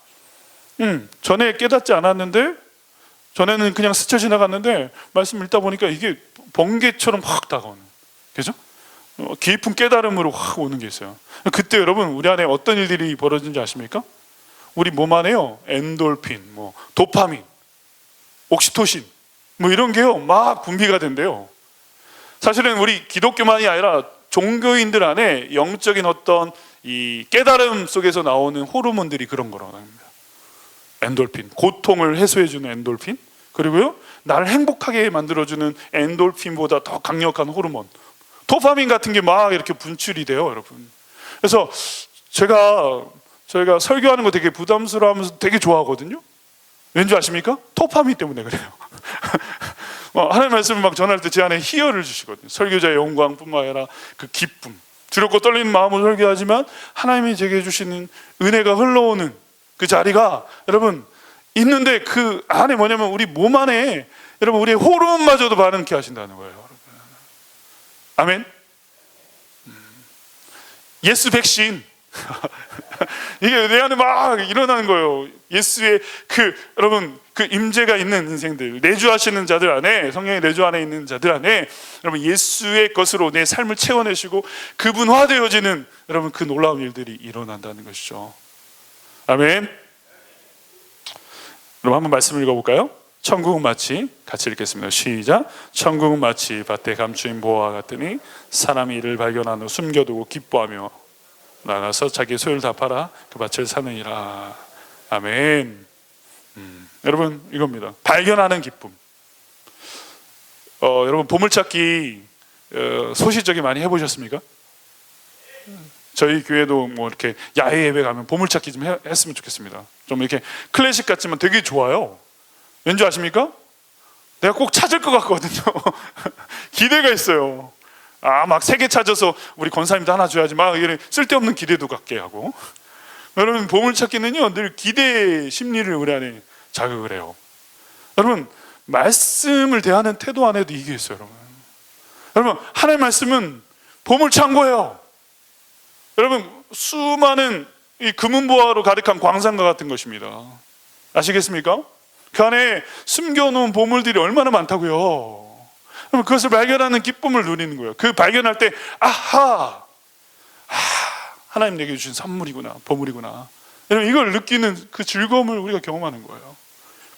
전에 깨닫지 않았는데 전에는 그냥 스쳐 지나갔는데 말씀 읽다 보니까 이게 번개처럼 확 다가오는, 그죠? 깊은 깨달음으로 확 오는 게 있어요. 그때 여러분 우리 안에 어떤 일들이 벌어지는지 아십니까? 우리 몸 안에요 엔돌핀, 도파민, 옥시토신 이런 게요 막 분비가 된대요. 사실은 우리 기독교만이 아니라 종교인들 안에 영적인 어떤 이 깨달음 속에서 나오는 호르몬들이 그런 거라고 합니다. 엔돌핀, 고통을 해소해주는 엔돌핀, 그리고요 나를 행복하게 만들어주는 엔돌핀보다 더 강력한 호르몬 도파민 같은 게 막 이렇게 분출이 돼요, 여러분. 그래서 저희가 설교하는 거 되게 부담스러워하면서 되게 좋아하거든요. 왠지 아십니까? 도파민 때문에 그래요. 하나님의 말씀을 막 전할 때 제 안에 희열을 주시거든요. 설교자의 영광뿐만 아니라 그 기쁨, 두렵고 떨리는 마음으로 설교하지만 하나님이 제게 주시는 은혜가 흘러오는 그 자리가 여러분 있는데 그 안에 뭐냐면 우리 몸 안에 여러분 우리의 호르몬마저도 반응케 하신다는 거예요, 여러분. 아멘. 예스 백신. 이게 내 안에 막 일어나는 거예요. 예수의 여러분 그 임재가 있는 인생들, 내주하시는 자들 안에, 성령의 내주 안에 있는 자들 안에 여러분 예수의 것으로 내 삶을 채워내시고 그분화되어지는 여러분 그 놀라운 일들이 일어난다는 것이죠. 아멘. 그럼 한번 말씀을 읽어볼까요? 천국은 마치, 같이 읽겠습니다. 시작. 천국은 마치 밭에 감추인 보화와 같으니 사람이 이를 발견한 후 숨겨두고 기뻐하며 나가서 자기 소유를 다 팔아 그 밭을 사느니라. 아멘. 여러분 이겁니다. 발견하는 기쁨. 여러분 보물찾기 소시적이 많이 해보셨습니까? 저희 교회도 이렇게 야외 예배 가면 보물찾기 좀 했으면 좋겠습니다. 좀 이렇게 클래식 같지만 되게 좋아요. 왠지 아십니까? 내가 꼭 찾을 것 같거든요. 기대가 있어요. 막 3개 찾아서 우리 권사님도 하나 줘야지 막 이런 쓸데없는 기대도 갖게 하고. 여러분 보물찾기는요 늘 기대 심리를 우리 안에 자극을 해요. 여러분 말씀을 대하는 태도 안에도 이게 있어요, 여러분. 여러분 하나님의 말씀은 보물창고예요. 여러분 수많은 이 금은보화로 가득한 광산과 같은 것입니다. 아시겠습니까? 그 안에 숨겨놓은 보물들이 얼마나 많다고요. 그럼 그것을 발견하는 기쁨을 누리는 거예요. 그 발견할 때 아하, 하나님 내게 주신 선물이구나, 보물이구나. 여러분 이걸 느끼는 그 즐거움을 우리가 경험하는 거예요.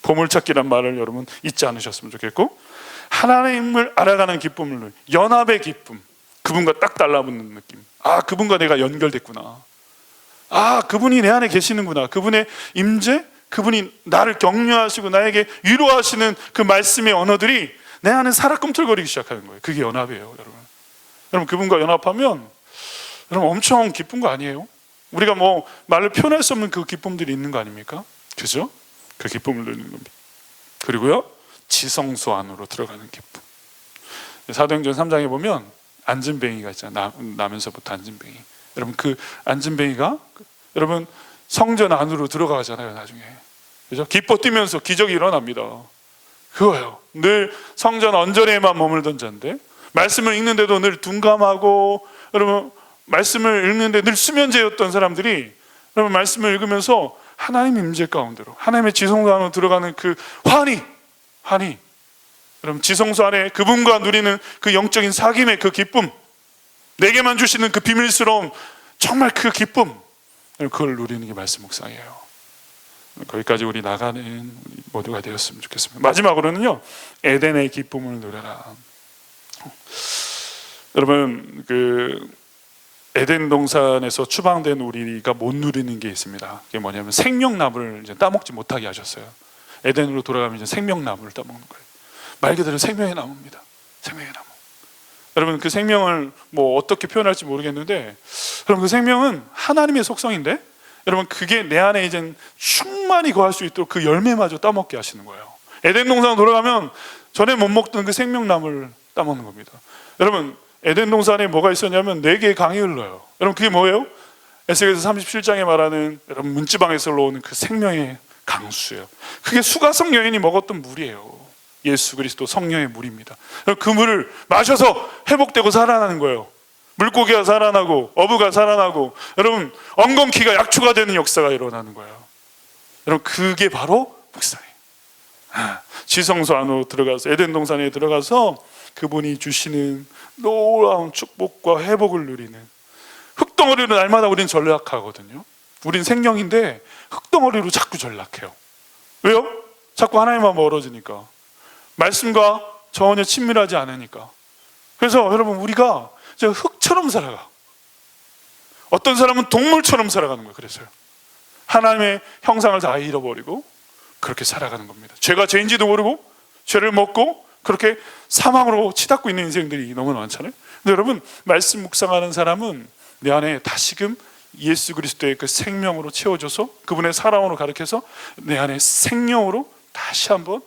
보물찾기란 말을 여러분 잊지 않으셨으면 좋겠고, 하나님을 알아가는 기쁨을 누리는 연합의 기쁨, 그분과 딱 달라붙는 느낌. 그분과 내가 연결됐구나. 그분이 내 안에 계시는구나. 그분의 임재, 그분이 나를 격려하시고 나에게 위로하시는 그 말씀의 언어들이 내 안에 살아 꿈틀거리기 시작하는 거예요. 그게 연합이에요, 여러분. 여러분 그분과 연합하면 여러분 엄청 기쁜 거 아니에요? 우리가 말로 표현할 수 없는 그 기쁨들이 있는 거 아닙니까? 그죠? 그 기쁨을 누리는 겁니다. 그리고요 지성소 안으로 들어가는 기쁨. 사도행전 3장에 보면 안진뱅이가 있잖아요. 나면서부터 안진뱅이. 여러분 그 안진뱅이가 여러분 성전 안으로 들어가잖아요, 나중에. 그죠? 기뻐 뛰면서 기적이 일어납니다. 그거예요. 늘 성전 언저리에만 머물던 자인데 말씀을 읽는데도 늘 둔감하고, 여러분 말씀을 읽는데 늘 수면제였던 사람들이 여러분 말씀을 읽으면서 하나님 임재 가운데로, 하나님의 지성소 안으로 들어가는 그 환희, 여러분 지성소 안에 그분과 누리는 그 영적인 사귐의 그 기쁨, 내게만 주시는 그 비밀스러움, 정말 그 기쁨, 그걸 누리는 게 말씀 묵상이에요. 거기까지 우리 나가는 우리 모두가 되었으면 좋겠습니다. 마지막으로는요, 에덴의 기쁨을 누려라. 여러분, 에덴 동산에서 추방된 우리가 못 누리는 게 있습니다. 그게 뭐냐면 생명나무를 이제 따먹지 못하게 하셨어요. 에덴으로 돌아가면 이제 생명나무를 따먹는 거예요. 말 그대로 생명의 나무입니다. 생명의 나무. 여러분, 그 생명을 뭐 어떻게 표현할지 모르겠는데, 여러분, 그 생명은 하나님의 속성인데, 여러분, 그게 내 안에 이제 충만히 거할 수 있도록 그 열매마저 따먹게 하시는 거예요. 에덴 동산 돌아가면 전에 못 먹던 그 생명나무를 따먹는 겁니다. 여러분, 에덴 동산에 뭐가 있었냐면 4개의 강이 흘러요. 여러분, 그게 뭐예요? 에스겔서 37장에 말하는 여러분 문지방에서 흘러오는 그 생명의 강수예요. 그게 수가성 여인이 먹었던 물이에요. 예수 그리스도 성령의 물입니다. 그 물을 마셔서 회복되고 살아나는 거예요. 물고기가 살아나고 어부가 살아나고, 여러분, 엉겅퀴가 약초가 되는 역사가 일어나는 거예요. 여러분, 그게 바로 묵상이에요. 지성소 안으로 들어가서, 에덴 동산에 들어가서 그분이 주시는 놀라운 축복과 회복을 누리는, 흙덩어리로 날마다 우리는 전락하거든요. 우린 생명인데 흙덩어리로 자꾸 전락해요. 왜요? 자꾸 하나님과 멀어지니까, 말씀과 전혀 친밀하지 않으니까. 그래서 여러분, 우리가 흙처럼 살아가. 어떤 사람은 동물처럼 살아가는 거예요. 그래서요, 하나님의 형상을 다 잃어버리고 그렇게 살아가는 겁니다. 죄가 죄인지도 모르고 죄를 먹고 그렇게 사망으로 치닫고 있는 인생들이 너무 많잖아요. 근데 여러분, 말씀 묵상하는 사람은 내 안에 다시금 예수 그리스도의 그 생명으로 채워줘서, 그분의 사랑으로 가르쳐서 내 안에 생명으로 다시 한번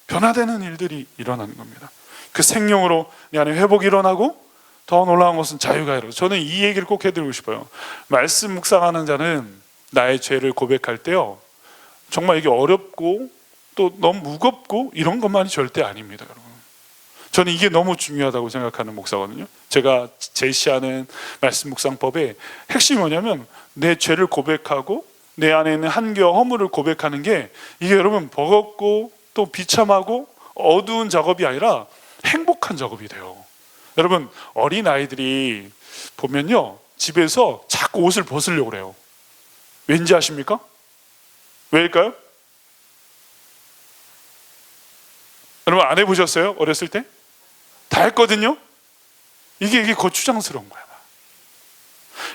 변화되는 일들이 일어나는 겁니다. 그 생명으로 내 안에 회복이 일어나고, 더 놀라운 것은 자유가 일어나요. 저는 이 얘기를 꼭 해드리고 싶어요. 말씀 묵상하는 자는 나의 죄를 고백할 때요, 정말 이게 어렵고 또 너무 무겁고 이런 것만이 절대 아닙니다. 여러분, 저는 이게 너무 중요하다고 생각하는 목사거든요. 제가 제시하는 말씀 묵상법의 핵심이 뭐냐면, 내 죄를 고백하고 내 안에 있는 한계와 허물을 고백하는 게, 이게 여러분 버겁고 또 비참하고 어두운 작업이 아니라 행복한 작업이 돼요. 여러분, 어린 아이들이 보면요, 집에서 자꾸 옷을 벗으려고 그래요. 왠지 아십니까? 왜일까요? 여러분, 안 해보셨어요? 어렸을 때? 다 했거든요? 이게 거추장스러운 거야.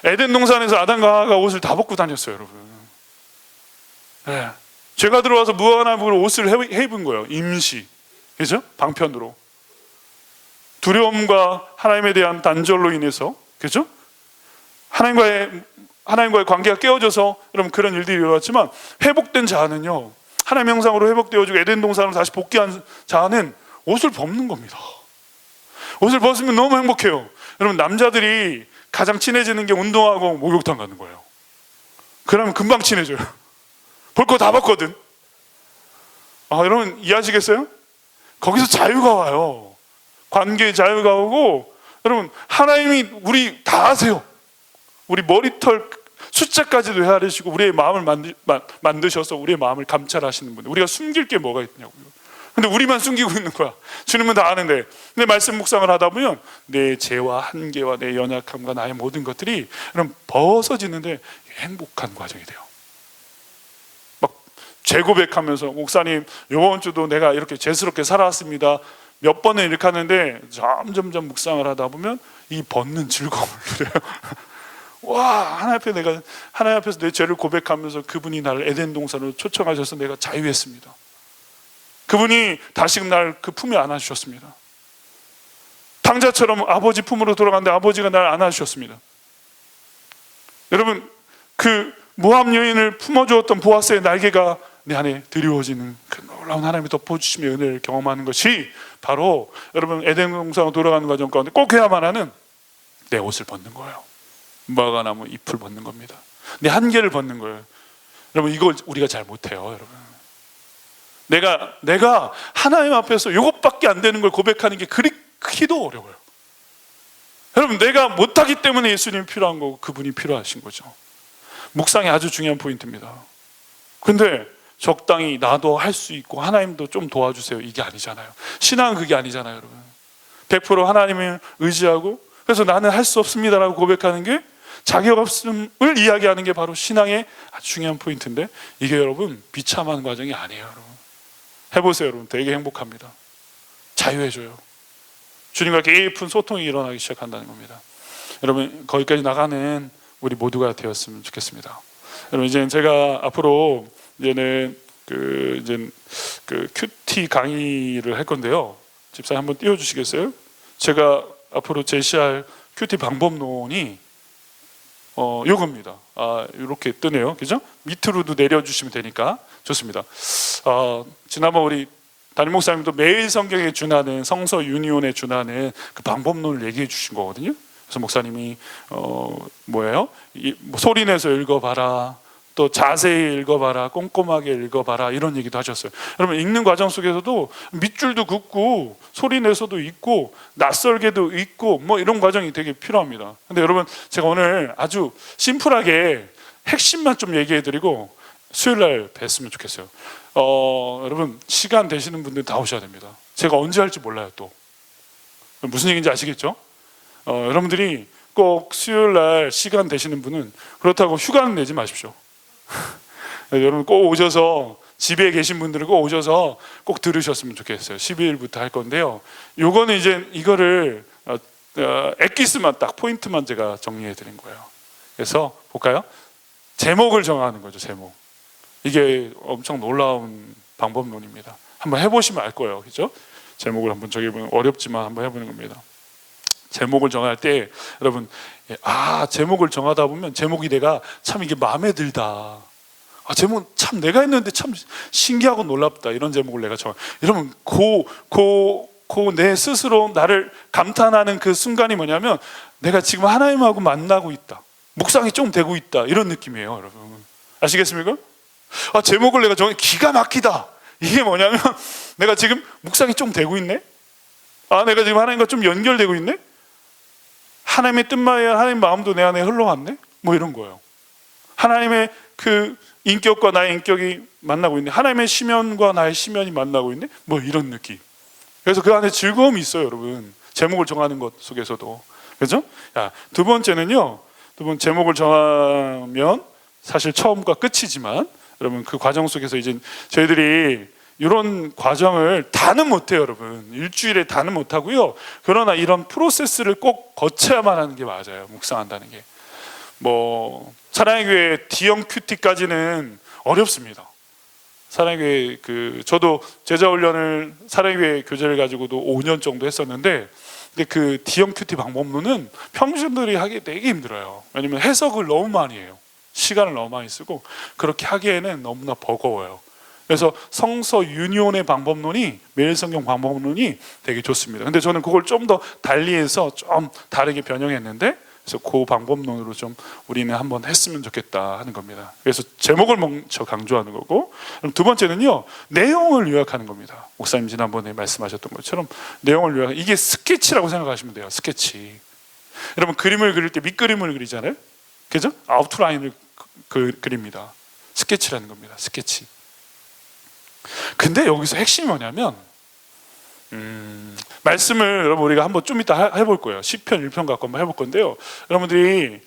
에덴 동산에서 아담과 하와가 옷을 다 벗고 다녔어요, 여러분. 네. 죄가 들어와서 무한함으로 옷을 해입은 거예요. 임시. 그죠? 방편으로. 두려움과 하나님에 대한 단절로 인해서, 그죠? 하나님과의 관계가 깨어져서 여러분 그런 일들이 일어났지만, 회복된 자는요, 하나님 형상으로 회복되어지고 에덴 동산으로 다시 복귀한 자는 옷을 벗는 겁니다. 옷을 벗으면 너무 행복해요. 여러분, 남자들이 가장 친해지는 게 운동하고 목욕탕 가는 거예요. 그러면 금방 친해져요. 볼 거 다 벗거든. 여러분 이해하시겠어요? 거기서 자유가 와요. 관계의 자유가 오고, 여러분, 하나님이 우리 다 아세요. 우리 머리털 숫자까지도 헤아리시고 우리의 마음을 만드셔서 우리의 마음을 감찰하시는 분. 우리가 숨길 게 뭐가 있냐고요. 근데 우리만 숨기고 있는 거야. 주님은 다 아는데. 근데 말씀 묵상을 하다 보면 내 죄와 한계와 내 연약함과 나의 모든 것들이 그럼 벗어지는데 행복한 과정이 돼요. 막 재고백하면서, 목사님 이번 주도 내가 이렇게 죄스럽게 살아왔습니다. 몇 번을 이렇게 하는데 점점 묵상을 하다 보면 이 벗는 즐거움을 누려요. 와, 하나님 앞에서 내 죄를 고백하면서 그분이 나를 에덴 동산으로 초청하셔서 내가 자유했습니다. 그분이 다시금 날 그 품에 안아주셨습니다. 탕자처럼 아버지 품으로 돌아갔는데 아버지가 날 안아주셨습니다. 여러분, 그 모압 여인을 품어주었던 보아스의 날개가 내 안에 드리워지는 그 놀라운 하나님의 덮어주심의 은혜를 경험하는 것이 바로 여러분 에덴 동산으로 돌아가는 과정 가운데 꼭 해야만 하는 내 옷을 벗는 거예요. 무화과나무 잎을 벗는 겁니다. 내 한계를 벗는 거예요. 여러분, 이걸 우리가 잘 못해요. 여러분, 내가 하나님 앞에서 이것밖에 안 되는 걸 고백하는 게 그렇게도 어려워요. 여러분, 내가 못하기 때문에 예수님이 필요한 거고 그분이 필요하신 거죠. 묵상이 아주 중요한 포인트입니다. 근데 적당히 나도 할 수 있고 하나님도 좀 도와주세요, 이게 아니잖아요. 신앙은 그게 아니잖아요. 여러분, 100% 하나님을 의지하고, 그래서 나는 할 수 없습니다라고 고백하는 게 자격 없음을 이야기하는 게 바로 신앙의 아주 중요한 포인트인데, 이게 여러분 비참한 과정이 아니에요. 여러분 해보세요. 여러분 되게 행복합니다. 자유해져요. 주님과 깊은 소통이 일어나기 시작한다는 겁니다. 여러분 거기까지 나가는 우리 모두가 되었으면 좋겠습니다. 여러분 이제 제가 앞으로 이제는 그 큐티 강의를 할 건데요. 집사님 한번 띄워주시겠어요? 제가 앞으로 제시할 큐티 방법론이 요겁니다. 이렇게 뜨네요. 그죠? 밑으로도 내려주시면 되니까 좋습니다. 지난번 우리 담임 목사님도 매일 성경에 준하는 성서 유니온에 준하는 그 방법론을 얘기해 주신 거거든요. 그래서 목사님이 뭐예요? 소리 내서 읽어봐라, 또 자세히 읽어봐라, 꼼꼼하게 읽어봐라, 이런 얘기도 하셨어요. 여러분 읽는 과정 속에서도 밑줄도 긋고 소리 내서도 읽고 낯설게도 읽고 뭐 이런 과정이 되게 필요합니다. 근데 여러분 제가 오늘 아주 심플하게 핵심만 좀 얘기해드리고 수요일날 뵀으면 좋겠어요. 여러분 시간 되시는 분들 다 오셔야 됩니다. 제가 언제 할지 몰라요. 또 무슨 얘기인지 아시겠죠? 여러분들이 꼭 수요일날 시간 되시는 분은 그렇다고 휴가는 내지 마십시오. 여러분 꼭 오셔서, 집에 계신 분들은 꼭 오셔서 꼭 들으셨으면 좋겠어요. 12일부터 할 건데요. 요거는 이제 이거를 엑기스만 딱 포인트만 제가 정리해 드린 거예요. 그래서 볼까요? 제목을 정하는 거죠. 제목. 이게 엄청 놀라운 방법론입니다. 한번 해보시면 알 거예요. 그죠? 제목을 한번 정해보면 어렵지만 한번 해보는 겁니다. 제목을 정할 때 여러분 제목을 정하다 보면 제목이 내가 참 이게 마음에 들다, 제목 참 내가 했는데 참 신기하고 놀랍다, 이런 제목을 내가 여러분 내 스스로 나를 감탄하는 그 순간이 뭐냐면 내가 지금 하나님하고 만나고 있다, 묵상이 좀 되고 있다, 이런 느낌이에요. 여러분 아시겠습니까? 제목을 내가 정해 기가 막히다, 이게 뭐냐면 내가 지금 묵상이 좀 되고 있네, 내가 지금 하나님과 좀 연결되고 있네, 하나님의 뜻마야 하나님 마음도 내 안에 흘러왔네, 뭐 이런 거예요. 하나님의 그 인격과 나의 인격이 만나고 있네, 하나님의 시면과 나의 시면이 만나고 있네, 뭐 이런 느낌. 그래서 그 안에 즐거움이 있어요. 여러분 제목을 정하는 것 속에서도. 그렇죠? 두 번째는요, 제목을 정하면 사실 처음과 끝이지만 여러분 그 과정 속에서 이제 저희들이 이런 과정을 다는 못해요. 여러분 일주일에 다는 못하고요. 그러나 이런 프로세스를 꼭 거쳐야만 하는 게 맞아요. 묵상한다는 게. 사랑의 교회 D형 큐티까지는 어렵습니다. 사랑의 교회 저도 제자 훈련을 사랑의 교회 교재를 가지고도 5년 정도 했었는데, 근데 그 D형 큐티 방법론은 평신들이 하기 되게 힘들어요. 왜냐면 해석을 너무 많이 해요. 시간을 너무 많이 쓰고 그렇게 하기에는 너무나 버거워요. 그래서 성서 유니온의 방법론이, 매일 성경 방법론이 되게 좋습니다. 근데 저는 그걸 좀 더 달리해서 좀 다르게 변형했는데, 그래서 그 방법론으로 좀 우리는 한번 했으면 좋겠다 하는 겁니다. 그래서 제목을 먼저 강조하는 거고, 그럼 두 번째는요, 내용을 요약하는 겁니다. 목사님 지난번에 말씀하셨던 것처럼 내용을 요약. 이게 스케치라고 생각하시면 돼요. 스케치. 여러분 그림을 그릴 때 밑그림을 그리잖아요. 그죠? 아웃라인을 그립니다. 스케치라는 겁니다. 스케치. 근데 여기서 핵심이 뭐냐면 말씀을 여러분 우리가 한번 좀 이따 해볼 거예요. 시편 1편 갖고 한번 해볼 건데요, 여러분들이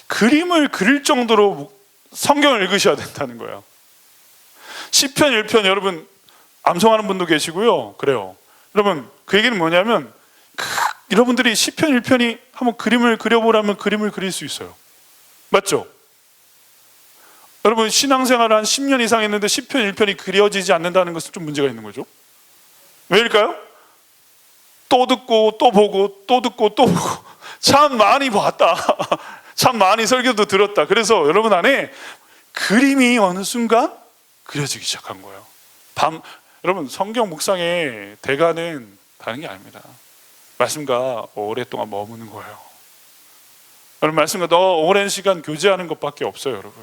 그림을 그릴 정도로 성경을 읽으셔야 된다는 거예요. 시편 1편 여러분 암송하는 분도 계시고요. 그래요. 여러분 그 얘기는 뭐냐면 여러분들이 시편 1편이 한번 그림을 그려보라면 그림을 그릴 수 있어요. 맞죠? 여러분 신앙생활을 한 10년 이상 했는데 시편 1편이 그려지지 않는다는 것은 좀 문제가 있는 거죠. 왜일까요? 또 듣고 또 보고 또 듣고 또 보고 참 많이 봤다, 참 많이 설교도 들었다. 그래서 여러분 안에 그림이 어느 순간 그려지기 시작한 거예요. 여러분 성경 묵상의 대가는 다른 게 아닙니다. 말씀과 오랫동안 머무는 거예요. 여러분 말씀과 더 오랜 시간 교제하는 것밖에 없어요. 여러분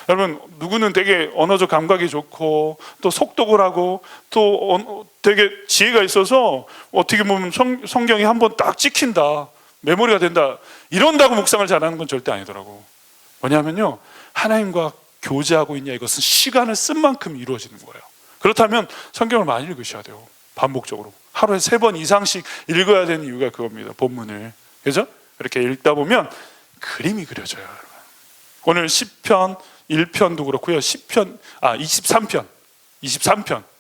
여러분 누구는 되게 언어적 감각이 좋고 또 속독을 하고 또 되게 지혜가 있어서 어떻게 보면 성경이 한번 딱 찍힌다, 메모리가 된다, 이런다고 묵상을 잘하는 건 절대 아니더라고. 뭐냐면요, 하나님과 교제하고 있냐, 이것은 시간을 쓴 만큼 이루어지는 거예요. 그렇다면 성경을 많이 읽으셔야 돼요. 반복적으로 하루에 3번 이상씩 읽어야 되는 이유가 그겁니다. 본문을. 그죠? 이렇게 읽다 보면 그림이 그려져요, 여러분. 오늘 시편 1편도 그렇고요. 23편.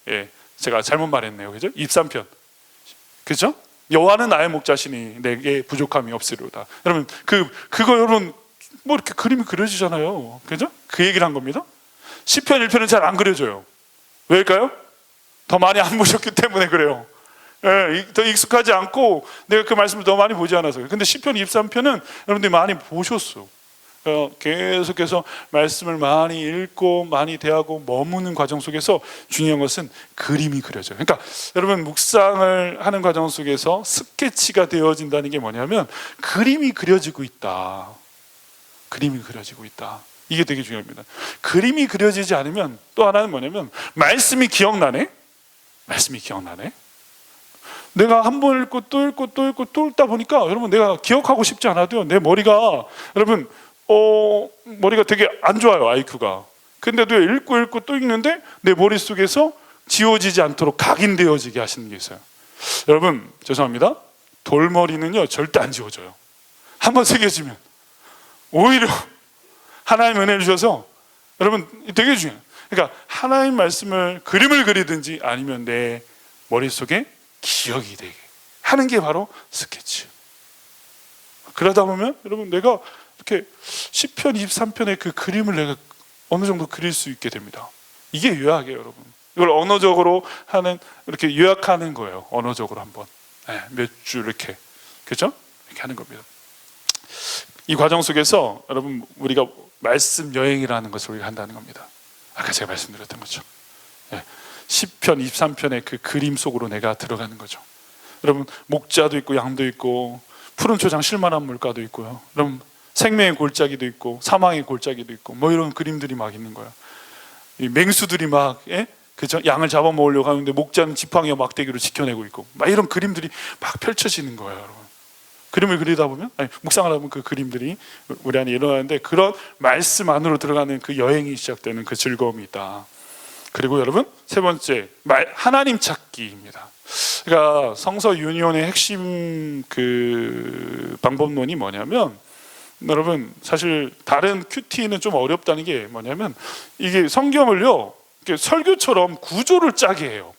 예, 제가 잘못 말했네요. 그죠? 23편. 그죠? 여호와는 나의 목자시니 내게 부족함이 없으리로다. 여러분, 그거 여러분 뭐 이렇게 그림이 그려지잖아요. 그죠? 그 얘기를 한 겁니다. 시편 1편은 잘 안 그려져요. 왜일까요? 더 많이 안 보셨기 때문에 그래요. 예, 더 익숙하지 않고 내가 그 말씀을 더 많이 보지 않아서요. 근데 시편 23편은 여러분들이 많이 보셨어. 계속해서 말씀을 많이 읽고 많이 대하고 머무는 과정 속에서 중요한 것은 그림이 그려져요. 그러니까 여러분, 묵상을 하는 과정 속에서 스케치가 되어진다는 게 뭐냐면 그림이 그려지고 있다. 그림이 그려지고 있다. 이게 되게 중요합니다. 그림이 그려지지 않으면 또 하나는 뭐냐면 말씀이 기억나네. 내가 한 번 읽고 또 읽고 또 읽고 또 읽다 보니까 여러분, 내가 기억하고 싶지 않아도요, 내 머리가 여러분 머리가 되게 안 좋아요, IQ가. 근데도 읽고 또 읽는데 내 머릿속에서 지워지지 않도록 각인되어지게 하시는 게 있어요. 여러분, 죄송합니다. 돌머리는요 절대 안 지워져요. 한번 새겨지면 오히려 하나님 은혜를 주셔서 여러분 되게 중요해요. 그러니까 하나님 말씀을 그림을 그리든지 아니면 내 머릿속에 기억이 되게 하는 게 바로 스케치. 그러다 보면 여러분, 내가 이렇게 시편 23편의 그 그림을 내가 어느 정도 그릴 수 있게 됩니다. 이게 요약이에요, 여러분. 이걸 언어적으로 하는, 이렇게 요약하는 거예요. 언어적으로 한번 몇 줄 이렇게, 그렇죠? 이렇게 하는 겁니다. 이 과정 속에서 여러분, 우리가 말씀 여행이라는 것을 우리가 한다는 겁니다. 아까 제가 말씀드렸던 거죠. 시편 23편의 그 그림 속으로 내가 들어가는 거죠. 여러분, 목자도 있고 양도 있고 푸른 초장 쉴만한 물가도 있고요. 여러분, 생명의 골짜기도 있고 사망의 골짜기도 있고 뭐 이런 그림들이 막 있는 거야. 이 맹수들이 막 그죠? 양을 잡아먹으려고 하는데 목자는 지팡이와 막대기로 지켜내고 있고 막 이런 그림들이 막 펼쳐지는 거예요, 여러분. 그림을 그리다 보면, 묵상하다 보면 그 그림들이 우리 안에 일어나는데, 그런 말씀 안으로 들어가는 그 여행이 시작되는 그 즐거움이 있다. 그리고 여러분, 세 번째, 하나님 찾기입니다. 그러니까 성서 유니온의 핵심 그 방법론이 뭐냐면, 여러분, 사실 다른 큐티는 좀 어렵다는 게 뭐냐면, 이게 성경을요 이렇게 설교처럼 구조를 짜게 해요.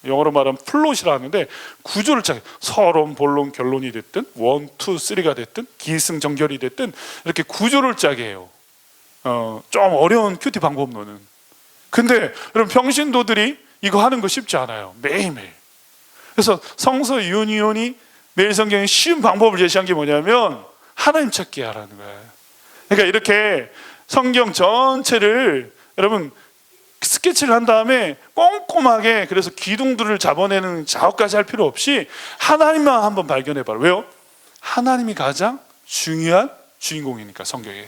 영어로 말하면 플롯이라 하는데, 구조를 짜게, 서론, 본론, 결론이 됐든 1, 2, 3가 됐든 기승전결이 됐든 이렇게 구조를 짜게 해요. 좀 어려운 큐티 방법론은. 근데 여러분, 평신도들이 이거 하는 거 쉽지 않아요. 매일매일. 그래서 성서 유니온이 매일 성경에 쉬운 방법을 제시한 게 뭐냐면 하나님 찾기 하라는 거예요. 그러니까 이렇게 성경 전체를 여러분 스케치를 한 다음에 꼼꼼하게, 그래서 기둥들을 잡아내는 작업까지 할 필요 없이 하나님만 한번 발견해 봐라. 왜요? 하나님이 가장 중요한 주인공이니까, 성경에.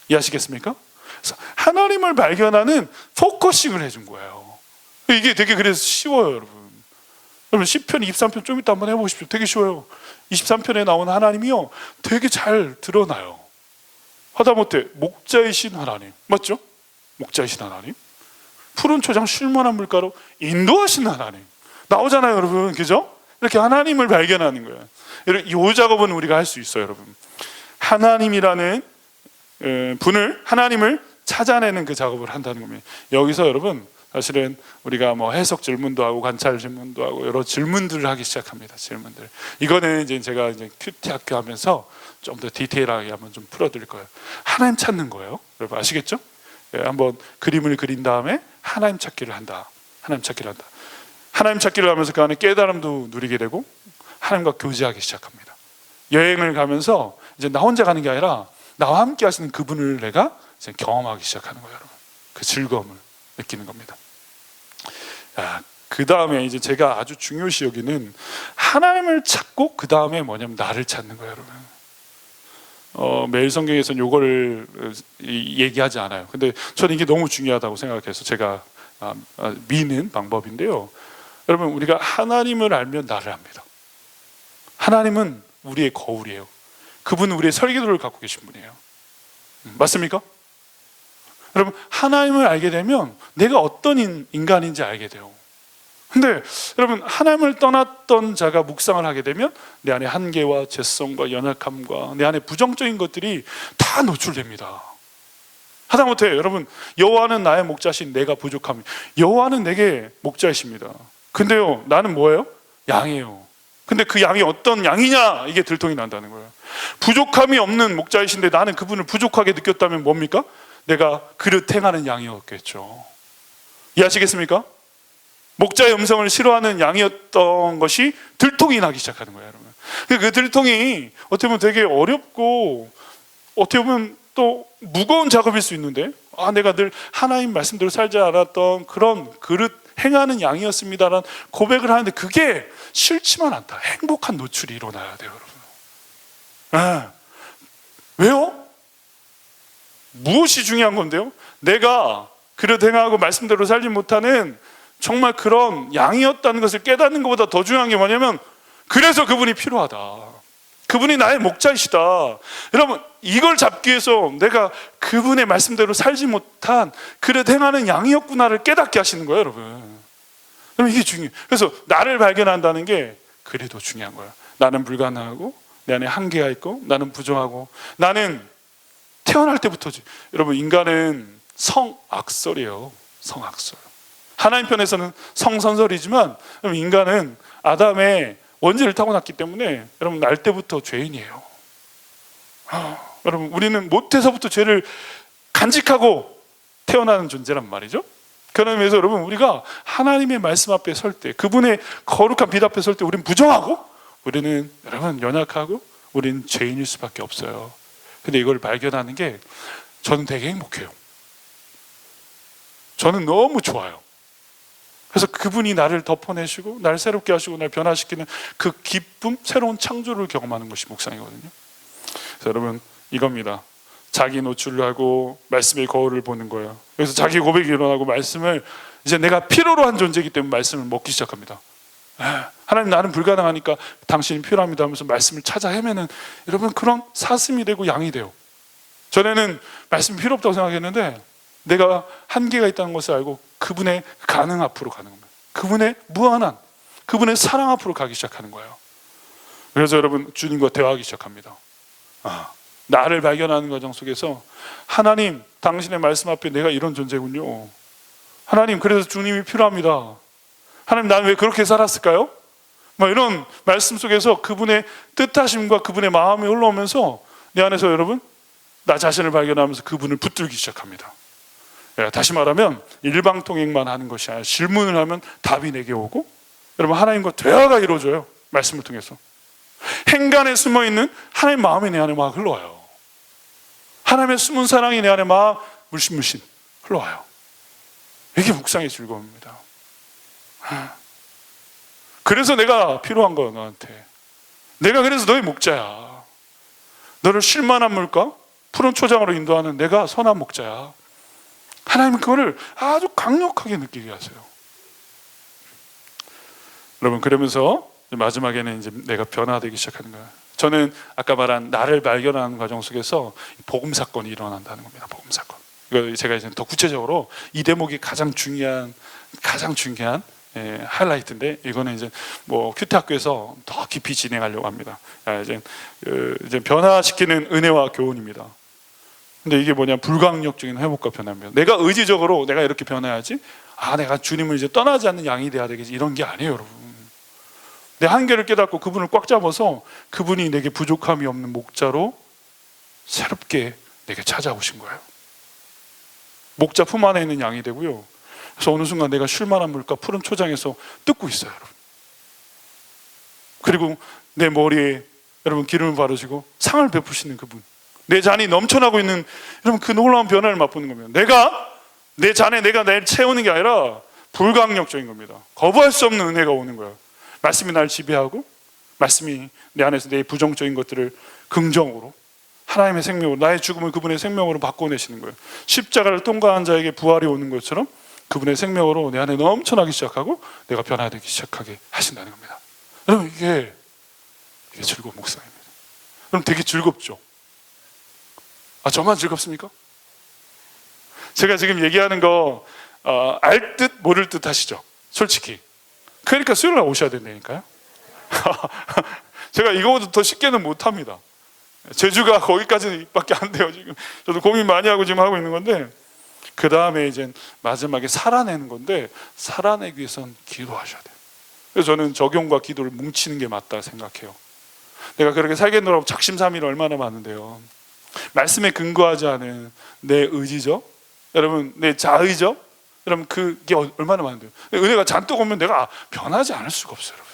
이해하시겠습니까? 그래서 하나님을 발견하는 포커싱을 해준 거예요. 이게 되게 그래서 쉬워요, 여러분. 여러분, 시편 23편 좀 이따 한번 해보십시오. 되게 쉬워요. 23편에 나온 하나님이요 되게 잘 드러나요. 하다못해 목자이신 하나님, 맞죠? 목자이신 하나님, 푸른 초장 쉴만한 물가로 인도하신 하나님 나오잖아요, 여러분. 그죠? 이렇게 하나님을 발견하는 거예요. 이 작업은 우리가 할 수 있어요, 여러분. 하나님이라는 분을, 하나님을 찾아내는 그 작업을 한다는 겁니다. 여기서 여러분, 사실은 우리가 뭐 해석 질문도 하고 관찰 질문도 하고 여러 질문들을 하기 시작합니다. 질문들. 이거는 이제 제가 이제 큐티 학교 하면서 좀 더 디테일하게 한번 좀 풀어드릴 거예요. 하나님 찾는 거예요. 여러분 아시겠죠? 한번 그림을 그린 다음에 하나님 찾기를 한다. 하나님 찾기를 한다. 하나님 찾기를 하면서 그 안에 깨달음도 누리게 되고 하나님과 교제하기 시작합니다. 여행을 가면서 이제 나 혼자 가는 게 아니라 나와 함께 하시는 그분을 내가 이제 경험하기 시작하는 거예요, 여러분. 그 즐거움을 느끼는 겁니다. 그 다음에 이제 제가 아주 중요시 여기는 하나님을 찾고 그 다음에 뭐냐면 나를 찾는 거예요, 여러분. 매일 성경에서는 이거를 얘기하지 않아요. 근데 저는 이게 너무 중요하다고 생각해서 제가 미는 방법인데요. 여러분, 우리가 하나님을 알면 나를 압니다. 하나님은 우리의 거울이에요. 그분은 우리의 설계도를 갖고 계신 분이에요. 맞습니까? 여러분, 하나님을 알게 되면 내가 어떤 인간인지 알게 돼요. 근데 여러분, 하나님을 떠났던 자가 묵상을 하게 되면 내 안에 한계와 죄성과 연약함과 내 안에 부정적인 것들이 다 노출됩니다. 하다못해 여러분, 여호와는 나의 목자신 내가 부족함이, 여호와는 내게 목자이십니다. 근데요, 나는 뭐예요? 양이에요. 근데 그 양이 어떤 양이냐, 이게 들통이 난다는 거예요. 부족함이 없는 목자이신데 나는 그분을 부족하게 느꼈다면 뭡니까? 내가 그릇 행하는 양이었겠죠. 이해하시겠습니까? 목자의 음성을 싫어하는 양이었던 것이 들통이 나기 시작하는 거예요, 여러분. 그 들통이 어떻게 보면 되게 어렵고 어떻게 보면 또 무거운 작업일 수 있는데, 내가 늘 하나님 말씀대로 살지 않았던 그런 그릇 행하는 양이었습니다라는 고백을 하는데 그게 싫지만 않다. 행복한 노출이 일어나야 돼요, 여러분. 왜요? 무엇이 중요한 건데요? 내가 그릇 행하고 말씀대로 살지 못하는 정말 그런 양이었다는 것을 깨닫는 것보다 더 중요한 게 뭐냐면, 그래서 그분이 필요하다. 그분이 나의 목자이시다. 여러분, 이걸 잡기 위해서 내가 그분의 말씀대로 살지 못한 그릇 행하는 양이었구나를 깨닫게 하시는 거예요, 여러분. 여러분, 이게 중요해요. 그래서 나를 발견한다는 게 그래도 중요한 거예요. 나는 불가능하고 내 안에 한계가 있고 나는 부정하고 나는 태어날 때부터, 여러분, 인간은 성악설이에요. 성악설. 하나님 편에서는 성선설이지만 인간은 아담의 원죄를 타고났기 때문에 여러분, 날 때부터 죄인이에요. 여러분, 우리는 모태서부터 죄를 간직하고 태어나는 존재란 말이죠. 그런 의미에서 여러분, 우리가 하나님의 말씀 앞에 설 때, 그분의 거룩한 빛 앞에 설 때 우리는 부정하고 우리는 여러분 연약하고 우리는 죄인일 수밖에 없어요. 근데 이걸 발견하는 게 저는 되게 행복해요. 저는 너무 좋아요. 그래서 그분이 나를 덮어내시고 나를 새롭게 하시고 나를 변화시키는 그 기쁨, 새로운 창조를 경험하는 것이 묵상이거든요. 그래서 여러분, 이겁니다. 자기 노출을 하고 말씀의 거울을 보는 거예요. 그래서 자기 고백이 일어나고 말씀을, 이제 내가 필요로 한 존재이기 때문에 말씀을 먹기 시작합니다. 하나님, 나는 불가능하니까 당신이 필요합니다 하면서 말씀을 찾아 헤매는, 여러분, 그런 사슴이 되고 양이 돼요. 전에는 말씀이 필요 없다고 생각했는데 내가 한계가 있다는 것을 알고 그분의 가능 앞으로 가는 겁니다. 그분의 무한한, 그분의 사랑 앞으로 가기 시작하는 거예요. 그래서 여러분, 주님과 대화하기 시작합니다. 나를 발견하는 과정 속에서, 하나님, 당신의 말씀 앞에 내가 이런 존재군요. 하나님, 그래서 주님이 필요합니다. 하나님, 나는 왜 그렇게 살았을까요? 이런 말씀 속에서 그분의 뜻하심과 그분의 마음이 흘러오면서 내 안에서 여러분, 나 자신을 발견하면서 그분을 붙들기 시작합니다. 다시 말하면 일방통행만 하는 것이 아니라 질문을 하면 답이 내게 오고, 여러분, 하나님과 대화가 이루어져요. 말씀을 통해서 행간에 숨어있는 하나님의 마음이 내 안에 막 흘러와요. 하나님의 숨은 사랑이 내 안에 막 물씬물씬 흘러와요. 이게 묵상의 즐거움입니다. 그래서 내가 필요한 거야, 너한테. 내가 그래서 너의 목자야. 너를 쉴만한 물과 푸른 초장으로 인도하는 내가 선한 목자야. 하나님은 그거를 아주 강력하게 느끼게 하세요. 여러분, 그러면서 마지막에는 이제 내가 변화되기 시작하는 거예요. 저는 아까 말한 나를 발견하는 과정 속에서 복음 사건이 일어난다는 겁니다. 복음 사건. 이거 제가 이제 더 구체적으로 이 대목이 가장 중요한 하이라이트인데, 이거는 이제 큐티 학교에서 더 깊이 진행하려고 합니다. 이제 변화시키는 은혜와 교훈입니다. 근데 이게 뭐냐, 불강력적인 회복과 변화입니다. 내가 의지적으로 내가 이렇게 변해야지, 내가 주님을 이제 떠나지 않는 양이 돼야 되겠지, 이런 게 아니에요, 여러분. 내 한계를 깨닫고 그분을 꽉 잡아서 그분이 내게 부족함이 없는 목자로 새롭게 내게 찾아오신 거예요. 목자 품 안에 있는 양이 되고요. 그래서 어느 순간 내가 쉴만한 물과 푸른 초장에서 뜯고 있어요, 여러분. 그리고 내 머리에 여러분 기름을 바르시고 상을 베푸시는 그분, 내 잔이 넘쳐나고 있는, 여러분, 그 놀라운 변화를 맛보는 겁니다. 내 잔에 내가 날 채우는 게 아니라 불강력적인 겁니다. 거부할 수 없는 은혜가 오는 거예요. 말씀이 날 지배하고 말씀이 내 안에서 내 부정적인 것들을 긍정으로, 하나님의 생명으로, 나의 죽음을 그분의 생명으로 바꿔내시는 거예요. 십자가를 통과한 자에게 부활이 오는 것처럼 그분의 생명으로 내 안에 넘쳐나기 시작하고 내가 변화되기 시작하게 하신다는 겁니다. 여러분, 이게 즐거운 묵상입니다. 여러분, 되게 즐겁죠? 저만 즐겁습니까? 제가 지금 얘기하는 거 알 듯 모를 듯 하시죠? 솔직히 그러니까 수요일 날 오셔야 된다니까요. 제가 이거보다 더 쉽게는 못합니다. 제주가 거기까지밖에 안 돼요. 지금 저도 고민 많이 하고 지금 하고 있는 건데, 그 다음에 이제 마지막에 살아내는 건데, 살아내기 위해서는 기도하셔야 돼요. 그래서 저는 적용과 기도를 뭉치는 게 맞다 생각해요. 내가 그렇게 살겠노라고 작심삼일 얼마나 많은데요. 말씀에 근거하지 않은 내 의지죠, 여러분, 내 자의죠, 여러분, 그게 얼마나 많은데요. 은혜가 잔뜩 오면 내가 변하지 않을 수가 없어요. 여러분,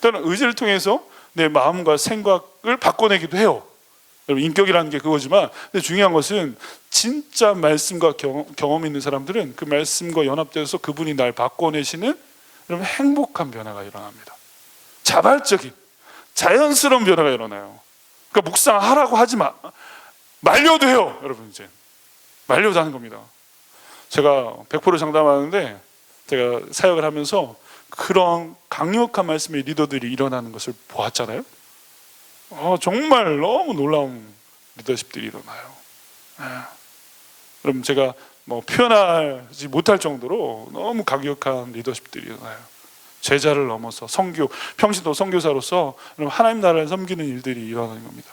저는 의지를 통해서 내 마음과 생각을 바꿔내기도 해요. 여러분, 인격이라는 게 그거지만, 근데 중요한 것은 진짜 말씀과 경험 있는 사람들은 그 말씀과 연합돼서 그분이 날 바꿔내시는, 여러분, 행복한 변화가 일어납니다. 자발적인 자연스러운 변화가 일어나요. 그러니까 묵상하라고 하지 말려도 해요. 여러분, 이제 말려도 하는 겁니다. 제가 100% 장담하는데, 제가 사역을 하면서 그런 강력한 말씀의 리더들이 일어나는 것을 보았잖아요. 정말 너무 놀라운 리더십들이 일어나요. 여러분, 제가 표현하지 못할 정도로 너무 강력한 리더십들이 일어나요. 제자를 넘어서 평신도 선교사로서 하나님 나라를 섬기는 일들이 일어나는 겁니다.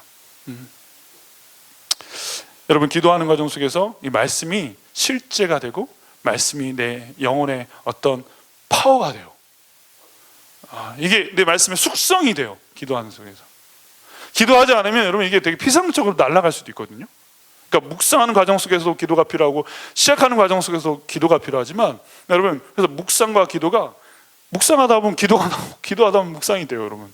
여러분, 기도하는 과정 속에서 이 말씀이 실제가 되고, 말씀이 내 영혼의 어떤 파워가 돼요. 이게 내 말씀의 숙성이 돼요. 기도하는 속에서. 기도하지 않으면 여러분, 이게 되게 피상적으로 날아갈 수도 있거든요. 그러니까 묵상하는 과정 속에서도 기도가 필요하고, 시작하는 과정 속에서 기도가 필요하지만, 여러분, 그래서 묵상과 기도가, 묵상하다 보면 기도가 나오고, 기도하다 보면 묵상이 돼요, 여러분.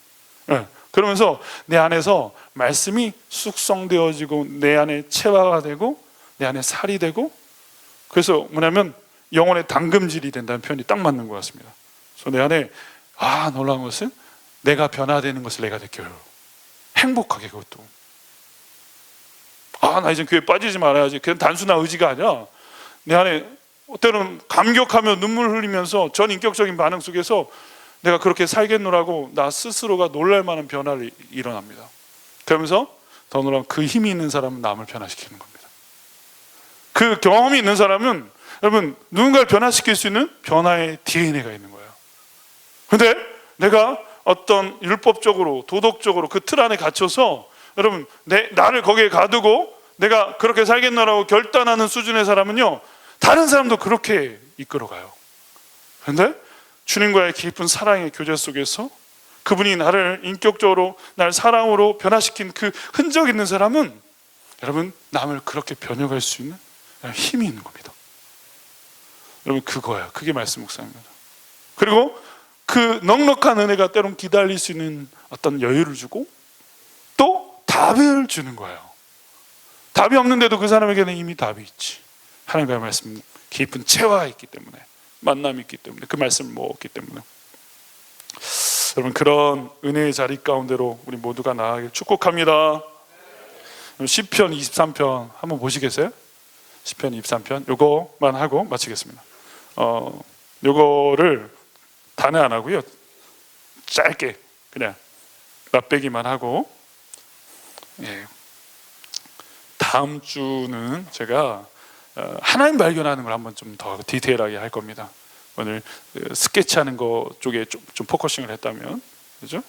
그러면서 내 안에서 말씀이 숙성되어지고, 내 안에 체화가 되고, 내 안에 살이 되고, 그래서 뭐냐면 영혼의 담금질이 된다는 표현이 딱 맞는 것 같습니다. 그래서 내 안에 놀라운 것은 내가 변화되는 것을 내가 느껴요. 행복하게. 그것도 나 이제 교회 빠지지 말아야지, 그냥 단순한 의지가 아니라 내 안에 때로는 감격하며 눈물 흘리면서 전 인격적인 반응 속에서 내가 그렇게 살겠노라고 나 스스로가 놀랄 만한 변화를 일어납니다. 그러면서 더 놀라운 그 힘이 있는 사람은 남을 변화시키는 겁니다. 그 경험이 있는 사람은, 여러분, 누군가를 변화시킬 수 있는 변화의 DNA가 있는 거예요. 근데 내가 어떤 율법적으로, 도덕적으로 그 틀 안에 갇혀서, 여러분, 나를 거기에 가두고 내가 그렇게 살겠노라고 결단하는 수준의 사람은요, 다른 사람도 그렇게 이끌어가요. 그런데 주님과의 깊은 사랑의 교제 속에서 그분이 나를 인격적으로, 날 사랑으로 변화시킨 그 흔적 있는 사람은, 여러분, 남을 그렇게 변형할 수 있는 힘이 있는 겁니다. 여러분, 그거예요. 그게 말씀 묵상입니다. 그리고 그 넉넉한 은혜가 때론 기다릴 수 있는 어떤 여유를 주고, 또 답을 주는 거예요. 답이 없는데도 그 사람에게는 이미 답이 있지. 하나님의 말씀 깊은 체화가 있기 때문에, 만남이 있기 때문에, 그 말씀을 먹었기 때문에. 여러분, 그런 은혜의 자리 가운데로 우리 모두가 나아가길 축복합니다. 시편 23편 한번 보시겠어요? 시편 23편 요거만 하고 마치겠습니다. 요거를 단회 안 하고요, 짧게 그냥 맛배기만 하고, 다음 주는 제가 하나님 발견하는 걸 한번 좀 더 디테일하게 할 겁니다. 오늘 스케치하는 거 쪽에 좀 포커싱을 했다면, 그죠?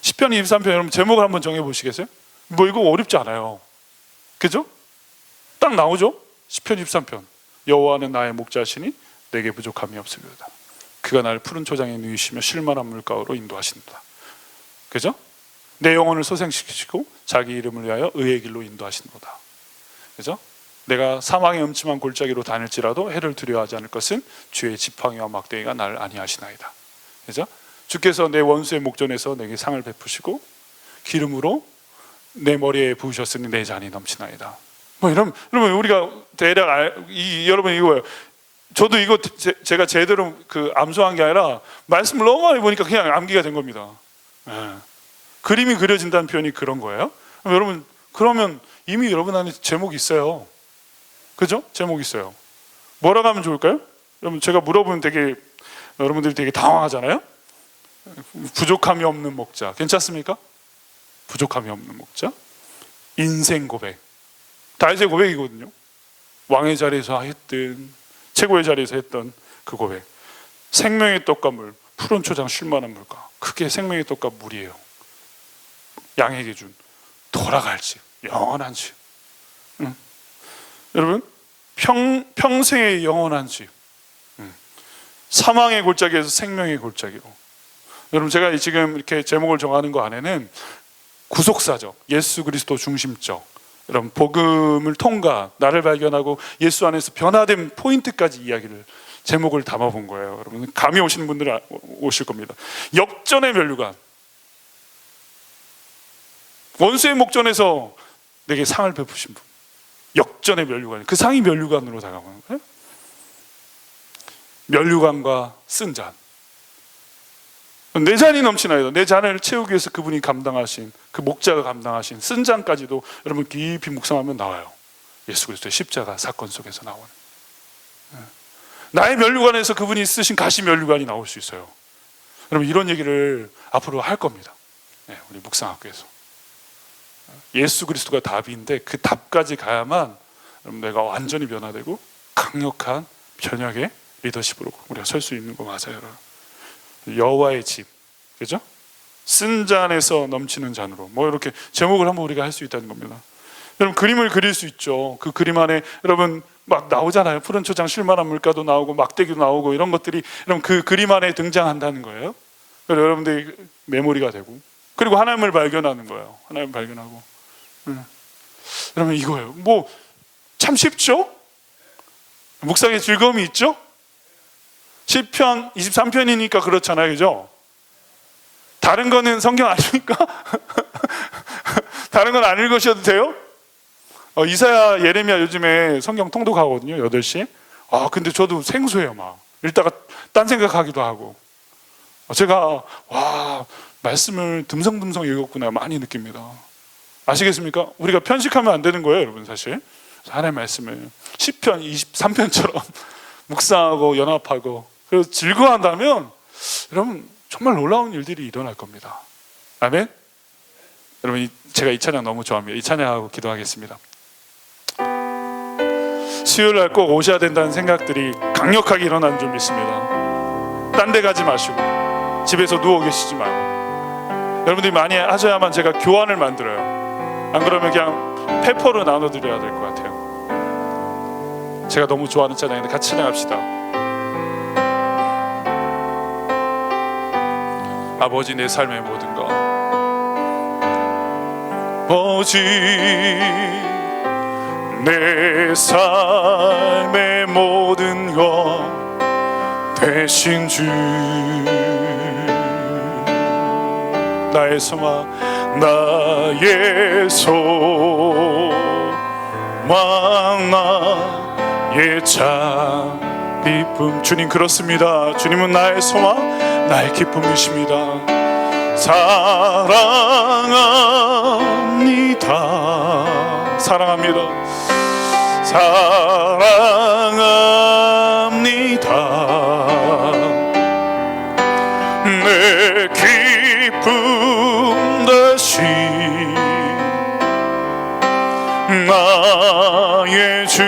시편 23편 여러분 제목을 한번 정해 보시겠어요? 이거 어렵지 않아요, 그죠? 딱 나오죠? 시편 23편. 여호와는 나의 목자시니 내게 부족함이 없으리로다. 그가 나를 푸른 초장에 누이시며 쉴만한 물가로 인도하신다. 그죠? 내 영혼을 소생시키시고 자기 이름을 위하여 의의 길로 인도하신도다. 그죠? 내가 사망의 음침한 골짜기로 다닐지라도 해를 두려워하지 않을 것은 주의 지팡이와 막대기가 나를 안위하시나이다. 그죠? 주께서 내 원수의 목전에서 내게 상을 베푸시고 기름으로 내 머리에 부으셨으니 내 잔이 넘치나이다. 여러분, 우리가 대략 여러분 이거예요. 저도 이거 제가 제대로 암송한 게 아니라 말씀을 너무 많이 보니까 그냥 암기가 된 겁니다. 그림이 그려진다는 표현이 그런 거예요. 여러분, 그러면 이미 여러분 안에 제목이 있어요. 그죠? 제목이 있어요. 뭐라고 하면 좋을까요? 여러분, 제가 물어보면 여러분들이 되게 당황하잖아요. 부족함이 없는 목자. 괜찮습니까? 부족함이 없는 목자. 인생 고백. 다윗의 고백이거든요. 왕의 자리에서 했던, 최고의 자리에서 했던 그 고백. 생명의 떡과 물, 푸른 초장 쉴만한 물과 그게 생명의 떡과 물이에요. 양에게 준 돌아갈 집, 영원한 집. 여러분, 평생의 영원한 집. 사망의 골짜기에서 생명의 골짜기로. 여러분, 제가 지금 이렇게 제목을 정하는 거 안에는 구속사적, 예수 그리스도 중심적, 여러분 복음을 통과, 나를 발견하고 예수 안에서 변화된 포인트까지 이야기를, 제목을 담아본 거예요. 여러분, 감이 오시는 분들은 오실 겁니다. 역전의 면류관. 원수의 목전에서 내게 상을 베푸신 분, 역전의 면류관. 그 상이 면류관으로 다가오는 거예요. 면류관과 쓴 잔. 내 잔이 넘치나이다. 내 잔을 채우기 위해서 그분이 감당하신, 그 목자가 감당하신 쓴 잔까지도 여러분 깊이 묵상하면 나와요. 예수 그리스도의 십자가 사건 속에서 나오는. 나의 면류관에서 그분이 쓰신 가시 면류관이 나올 수 있어요. 여러분, 이런 얘기를 앞으로 할 겁니다. 우리 묵상학교에서. 예수 그리스도가 답인데 그 답까지 가야만 여러분 내가 완전히 변화되고 강력한 변혁의 리더십으로 우리가 설 수 있는 거 맞아요. 여호와의 집, 그죠? 쓴 잔에서 넘치는 잔으로, 뭐 이렇게 제목을 한번 우리가 할 수 있다는 겁니다. 여러분, 그림을 그릴 수 있죠. 그 그림 안에 여러분 막 나오잖아요. 푸른 초장 쉴만한 물가도 나오고 막대기도 나오고 이런 것들이 여러분 그 그림 안에 등장한다는 거예요. 그래서 여러분들이 메모리가 되고, 그리고 하나님을 발견하는 거예요. 하나님 발견하고. 여러분, 이거예요. 뭐 참 쉽죠? 묵상의 즐거움이 있죠? 시편 23편이니까 그렇잖아요, 그죠? 다른 거는 성경 아닙니까? 다른 건 안 읽으셔도 돼요? 이사야, 예레미야 요즘에 성경 통독하거든요, 8시. 근데 저도 생소해요. 막 읽다가 딴 생각하기도 하고. 제가 말씀을 듬성듬성 읽었구나 많이 느낍니다. 아시겠습니까? 우리가 편식하면 안 되는 거예요, 여러분. 사실 하나님의 말씀을 시편 23편처럼 묵상하고 연합하고 그래서 즐거워한다면 여러분 정말 놀라운 일들이 일어날 겁니다. 아멘. 여러분, 제가 이 찬양 너무 좋아합니다. 이 찬양하고 기도하겠습니다. 수요일날 꼭 오셔야 된다는 생각들이 강력하게 일어나는 줄 믿습니다. 딴 데 가지 마시고 집에서 누워 계시지 말고 여러분들이 많이 하셔야만 제가 교환을 만들어요. 안 그러면 그냥 페퍼로 나눠드려야 될 것 같아요. 제가 너무 좋아하는 찬양인데 같이 찬양합시다. 아버지, 내 삶의 모든 것, 아버지 내 삶의 모든 것 대신 주, 나의 소망, 나의 소망, 나의 참 기쁨. 주님, 그렇습니다. 주님은 나의 소망, 나의 기쁨이십니다. 사랑합니다. 사랑합니다. 사랑합니다. 내 기쁨 대신 나의 주.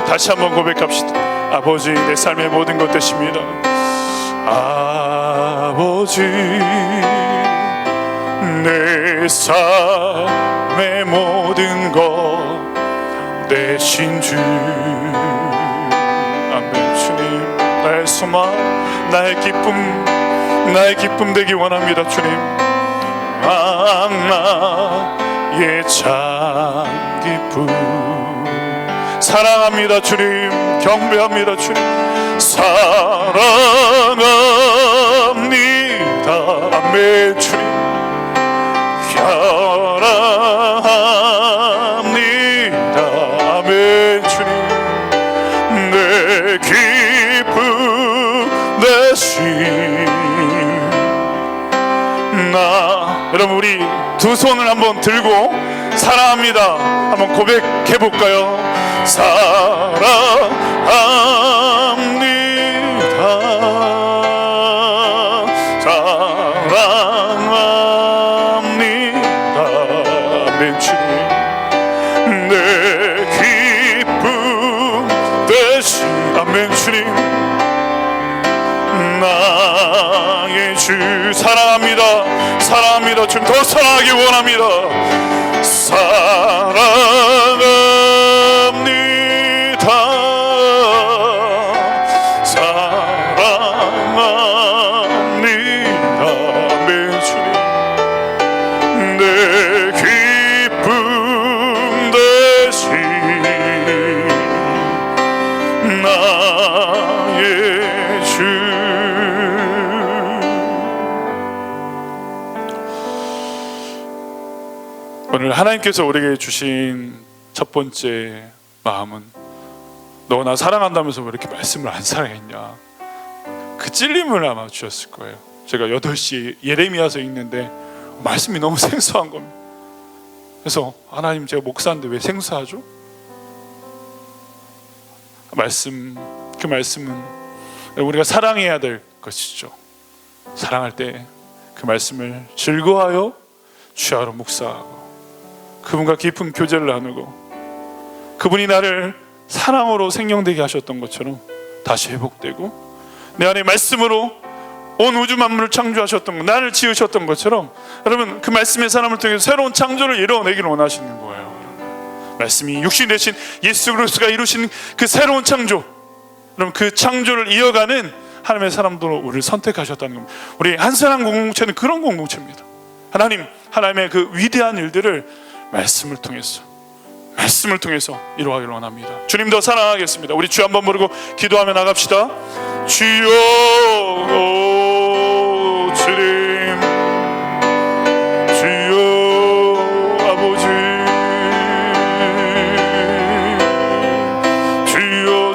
다시 한번 고백합시다. 아버지, 내 삶의 모든 것 되십니다. 아버지, 내 삶의 모든 것 대신 주. 아멘. 주님, 나의 소망, 나의 기쁨 되기 원합니다. 주님, 나의 참 기쁨. 사랑합니다. 주님, 경배합니다. 주님, 사랑합니다. 아멘. 주님, 사랑합니다. 아멘. 주님, 내 기쁨 대신 나. 여러분, 우리 두 손을 한번 들고 사랑합니다 한번 고백해 볼까요? 사랑합니다. 사랑합니다. 아멘. 주님, 내 기쁨 대신. 아멘. 주님, 주 사랑합니다. 사랑합니다. 좀 더 사랑하기 원합니다. 사랑합니다. 오늘 하나님께서 우리에게 주신 첫 번째 마음은 너 나 사랑한다면서 왜 이렇게 말씀을 안 사랑했냐, 그 찔림을 아마 주셨을 거예요. 제가 8시에 예레미야서 읽는데 말씀이 너무 생소한 겁니다. 그래서 하나님, 제가 목사인데 왜 생소하죠? 그 말씀은 우리가 사랑해야 될 것이죠. 사랑할 때 그 말씀을 즐거워하여 취하로 묵상하고 그분과 깊은 교제를 나누고 그분이 나를 사랑으로 생명되게 하셨던 것처럼 다시 회복되고 내 안에 말씀으로 온 우주 만물을 창조하셨던 것, 나를 지으셨던 것처럼 여러분 그 말씀의 사람을 통해서 새로운 창조를 이뤄내기를 원하시는 거예요. 말씀이 육신 되신 예수 그리스도가 이루신 그 새로운 창조, 여러분 그 창조를 이어가는 하나님의 사람들로 우리를 선택하셨다는 겁니다. 우리 한사랑 공동체는 그런 공동체입니다. 하나님의 그 위대한 일들을 말씀을 통해서 이루어가기를 원합니다. 주님 더 사랑하겠습니다. 우리 주 한번 부르고 기도하며 나갑시다. 주여